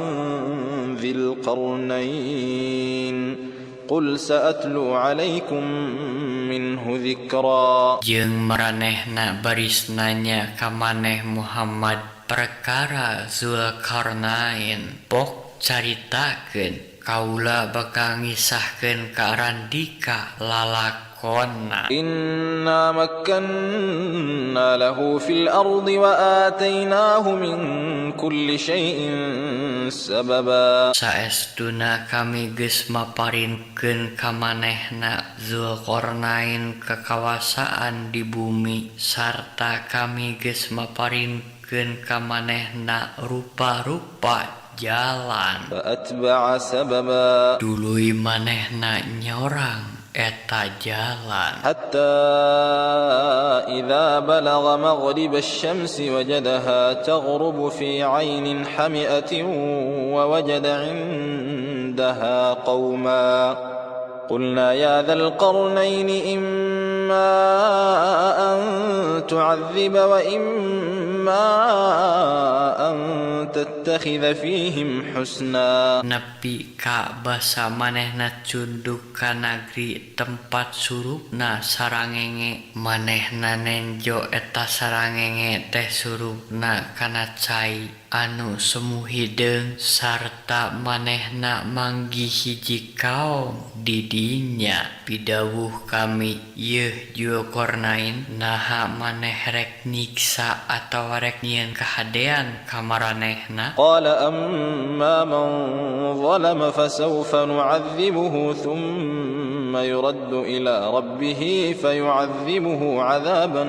ذي القرنين قل سأتلو عليكم منه ذكرا. Jeung maranehna baris nanya ka maneh Muhammad perkara Zulkarnain. Pok caritakeun kaula bakal ngisahkeun ka Andika lalak lakonna. إنا مكنا له في الأرض وآتيناه من كل شيء سببا. Saestuna kami geus maparinkeun ka manehna Zulkarnain kekawasaan di bumi sarta kami geus maparinkeun ka manehna rupa-rupa jalan. فأتبع سببا. Dului manehna nyorang eta jalan. حتى إذا بلغ مغرب الشمس وجدها تغرب في عين حمئة ووجد عندها قوما قلنا يا ذا القرنين إما أن تعذب وإما أن تتخذ فيهم حسنا. Nepi ka basa manehna cunduk ka nagri tempat surupna sarangenge. Manehna nenjo eta sarangenge teh surupna kana cai anu semu hideung sarta manehna manggih hiji kaum di dinya. Pidawuh kami yeuh Zulkarnain naha maneh rek nyiksa atawa rek nyieun kahadean ka maranehna. قال أما من ظلم فسوف نعذبه ثم يرد إلى ربه فيعذبه عذابا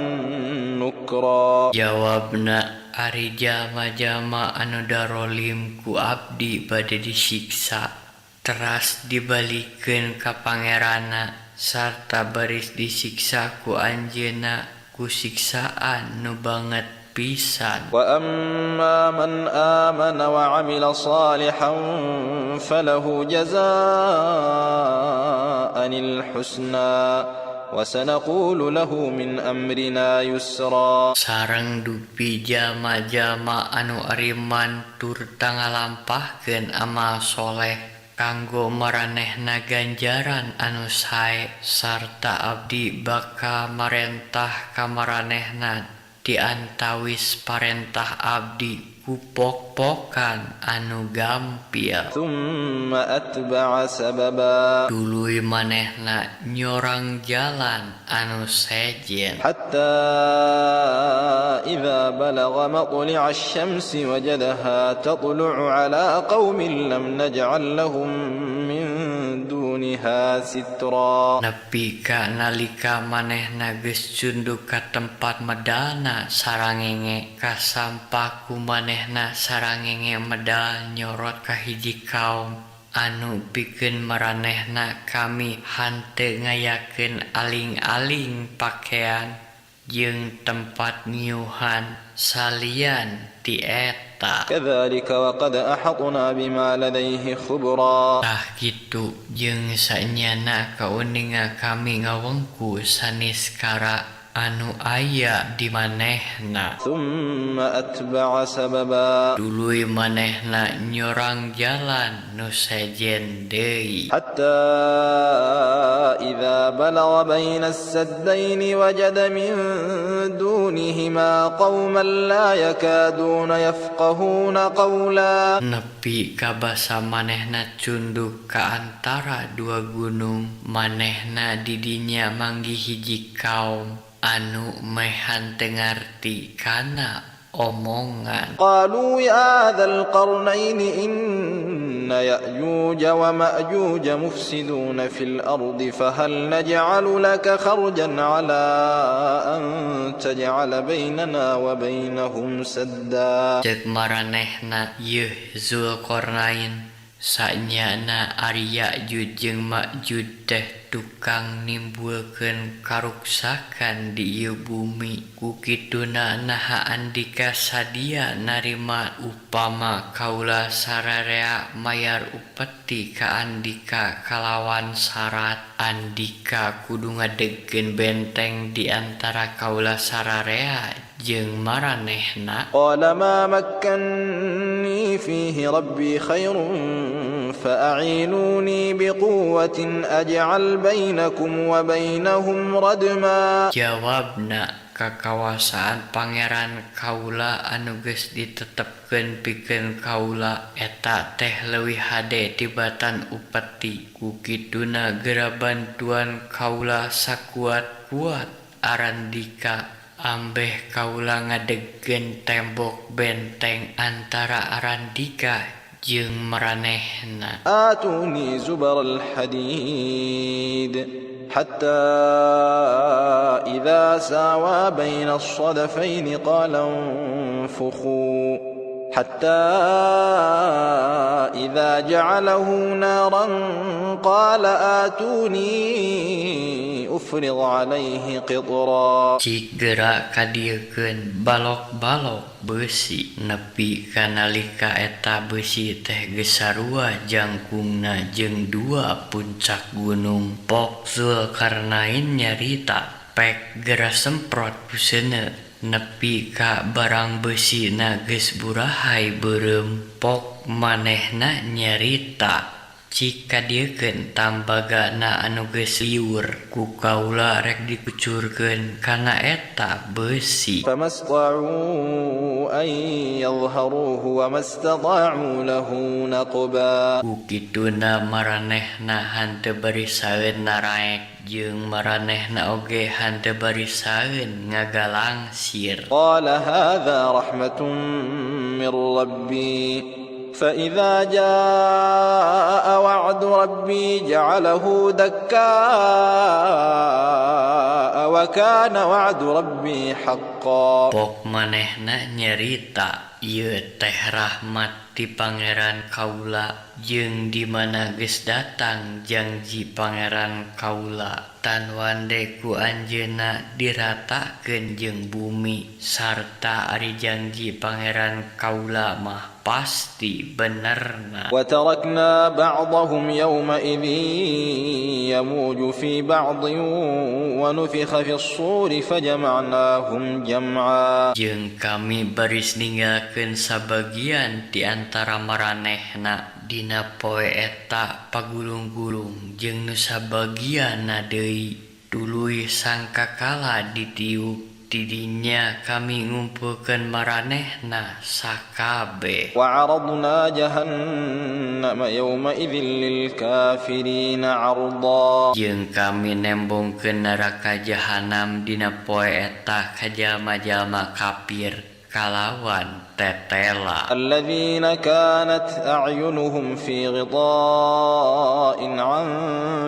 نكرا. Jawabna, ari jama-jama anu darolim ku abdi bade disiksa teras dibalikeun ka pangeranna sarta baris disiksa ku anjeunna ku siksaan nu banget pisan. وأما من آمن وعمل صالحا فله جزاء الحسنى وسنقول له من أمرنا يسرا. Sareng dupi jama-jama anu ariman tur tangalampahkeun amal soleh kanggo maranehna ganjaran anu sae sarta abdi bakal marentah ka maranehna di antawis parentah abdi ku pok-pokan anu gampil. ثم أتبع سببا. Dului manehna nyorang jalan anu sejen. حتى إذا بلغ مطلع الشمس وجدها تطلع على قوم لم نجعل لهم من دونها سترا. Nepi ka nalika manehna geus cunduk ka tempat medalna sarangenge kasampah ku manehna sarangenge medal nyorot ka hiji kaum anu pikeun maranehna kami hanteu ngayakeun aling-aling pakean jeung tempat niuhan salian ti eta. كذلك وقد أحطنا بما لديه خبرا. Tah kitu jeung saenyana kauninga kami ngawengku saniskara anu aya di manehna. ثم أتبع سببا. Dului manehna nyorang jalan nu sejen deui. حتى إذا بلغ بين السدين وجد من دونهما قوما لا يكادون يفقهون قولا. Nepi ka basa manehna cunduk ka antara dua gunung manehna di dinya manggih hiji kaum anu mehan teu ngarti kana omongan. قالوا يا ذا القرنين إن يأجوج ومأجوج مفسدون في الأرض فهل نجعل لك خرجا على أن تجعل بيننا وبينهم سدا. Cek maranehna yeuh Zulkarnain sanyana ari Ya'juj jeung Ma'juj teh tukang nimbulkeun karuksakan di ieu bumi. Ku kituna naha andika sadia narima upama kaula sararea mayar upeti ka andika kalawan syarat andika kudu ngadegkeun benteng di antara kaula sararea jeung maranehna. Qala ma makkanni fihi rabbi khairun fa'inuni biquwwatin aj'al bainakum wa bainahum radma. Jawabna, kakawasaan pangeran kaula anu geus ditetepkeun pikeun kaula eta teh leuwih hade tibatan upeti ku kituna geura bantuan kaula sakuat-kuat Arandika ambeh kaula ngadegkeun tembok benteng antara Arandika jeung maranehna. آتوني زبر الحديد حتى إذا ساوى بين الصدفين قال انفخوا حتى إذا جعله نارا قال آتوني أفرغ عليه قطرا. Cik geura kadiekeun balok-balok beusi nepi ka nalika eta beusi teh geus sarua jangkungna jeung dua puncak gunung. Pok Zulkarnain nyarita pek geura semprot puseuneu nepi ka barang beusina geus burahay beureum. Pok manehna nyarita cik kadiekeun tambagana anu geus liur ku kaula rek dikucurkeun kana eta beusi. فما استطاعوا أن يظهروه وما استطاعوا له نقبا. Ku kituna maranehna hanteu bari saeun naraek jeung maranehna oge hanteu bari saeun ngagalangsir. قال هذا رحمة من ربي فإذا جاء وعد ربي جعله دكاء وكان وعد ربي حقا. Pok manehna nyarita ieu teh rahmat ti pangeran kaula jeung di mana geus datang janji pangeran kaula tan wande ku anjeunna diratakeun jeung bumi sarta ari janji pangeran kaula mah pasti benerna. وتركنا بعضهم يومئذ يموج في بعض ونفخ في الصور فجمعناهم جمعا. Jeung kami baris ninggalkeun sabagian ti antara maranehna dina poe eta pagulung-gulung jeung nu sabagianna deui tuluy sangkakala ditiup tidinya kami ngumpulkeun maranehna sakabeh. وعرضنا جهنم يومئذ للكافرين عرضا. Jeung kami nembongkeun neraka jahanam dina poe eta ka jalma-jalma kafir kalawan tetela. الذين كانت أعينهم في غطاء عن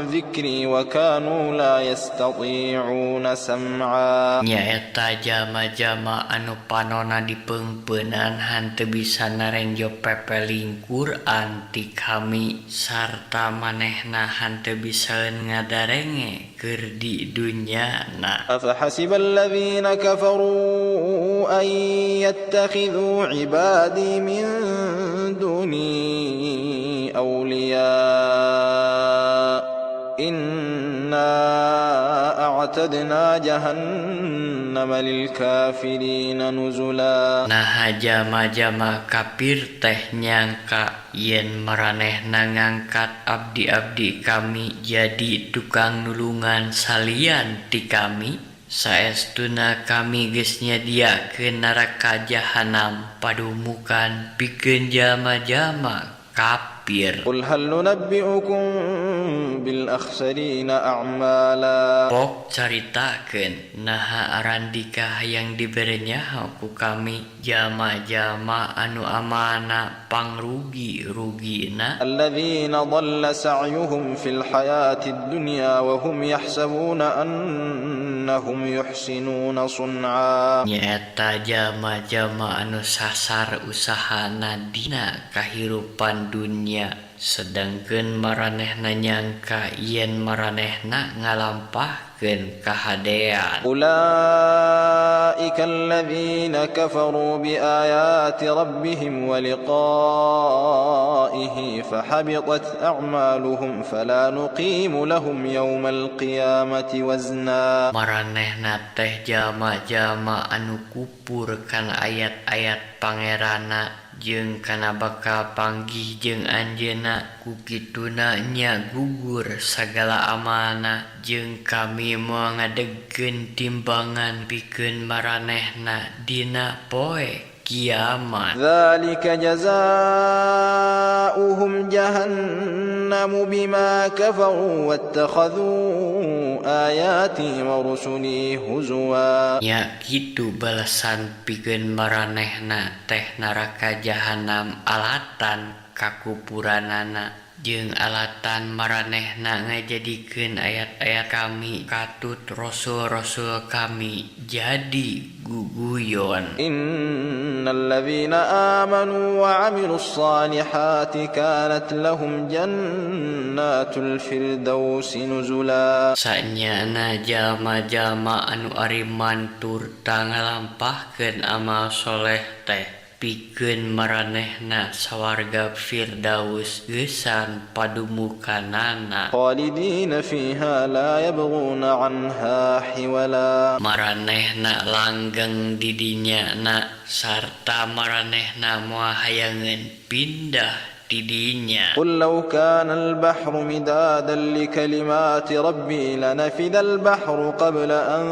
ذكري وكانوا لا يستطيعون سمعا. Nyaeta jalma-jalma anu panonna dipeungpeunan hanteu bisa narenjo pepeling Quran ti kami sarta manehna hanteu bisa ngadarenge keur di dunyana. أفحسب الذين كفروا أن يتخذوا عبادي من دوني أولياء إنا أعتدنا جهنم للكافرين نزلا. Nah jalma-jalma kafir teh nyangka yen maranehna ngangkat abdi-abdi kami jadi tukang nulungan salian ti kami saestuna kami geus nyadiakeun neraka jahanam padumukan pikeun jalma-jalma kafir. قل هل ننبئكم بالأخسرين أعمالا. Pok caritakeun naha Arandika hayang diberenya ku kami jalma-jalma anu amana pangrugi-rugina. الذين ضل سعيهم في الحياة الدنيا وهم يحسبون أنهم يحسنون صنعا. Nyaeta jalma-jalma anu sasar usahana dina kahirupan dunya sedangkeun maranehna nyangka yen maranehna ngalampahkeun kahadean. أولئك الذين كفروا بآيات ربهم ولقائه فحبطت أعمالهم فلا نقيم لهم يوم القيامة وزنا. Maranehna teh jalma-jalma anu kupur kana ayat-ayat pangerana jeung kana bakal panggih jeung anjeunna ku kituna nya gugur sagala amalna jeung kami moal ngadegkeun timbangan pikeun maranehna dina poe kiamat. Dzalika jazaa'uhum jahannamu bima kafaru wattakhadhu ayati wa rusuli huzwa. Nya kitu balasan pikeun maranehna teh neraka jahanam alatan kakupuranana jeung alatan maranehna ngajadikeun ayat-ayat kami katut rasul-rasul kami jadi guguyon. Innal ladzina amanu wa 'amilus salihati kanat lahum jannatul firdausi nuzula. Sanyana jalma-jalma anu ariman tur ngalampahkeun amal soleh teh pikeun maranehna sawarga Firdaus geusan padumukanana. Khalidina fiha la yabghuna 'anha hiwala. Maranehna langgeng di dinya na sarta maranehna moal hayangeun pindah di dinya. Qul law kana al-bahru midadan li kalimati rabbi lanafida al-bahru qabla an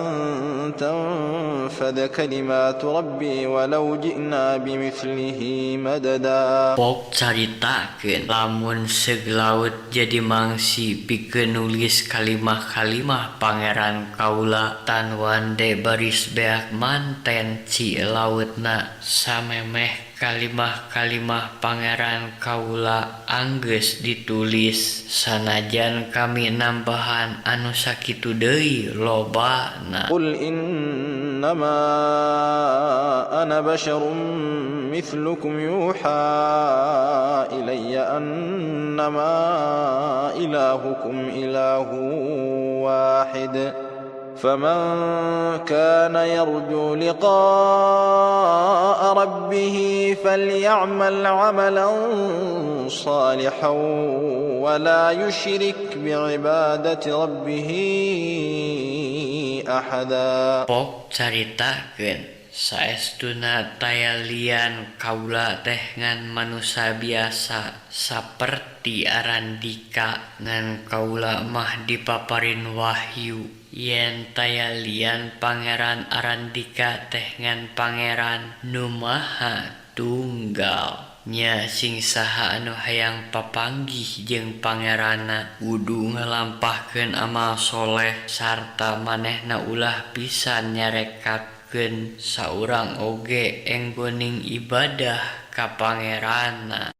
tanfada kalimatu rabbi walau ji'na bimithlihi madada. Pok caritakeun lamun seug laut jadi mangsi pikeun nulis kalimah-kalimah pangeran kaula tan wande baris beak manten ci lautna samemeh kalimah-kalimah pangeran kaula anggeus ditulis sanajan kami nambahan anu sakitu deui lobana. Qul innama ana basyarum mithlukum yuha ilayya annama ilahukum ilahu wahid. فمن كان يرجو لقاء ربه فليعمل عملا صالحا ولا يشرك بعبادة ربه أحدا. Pok caritakeun saestuna tayalian kaula teh ngan manusia biasa saperti Arandika ngan kaula mah dipaparin wahyu yen tayalian pangeran Arandika teh ngan pangeran nu maha tunggal. Nya sing saha anu hayang papanggih jeung pangeranna kudu ngalampahkeun amal soleh sarta manehna ulah pisan nyarekatkeun saurang oge enggoning ibadah ka pangeranna.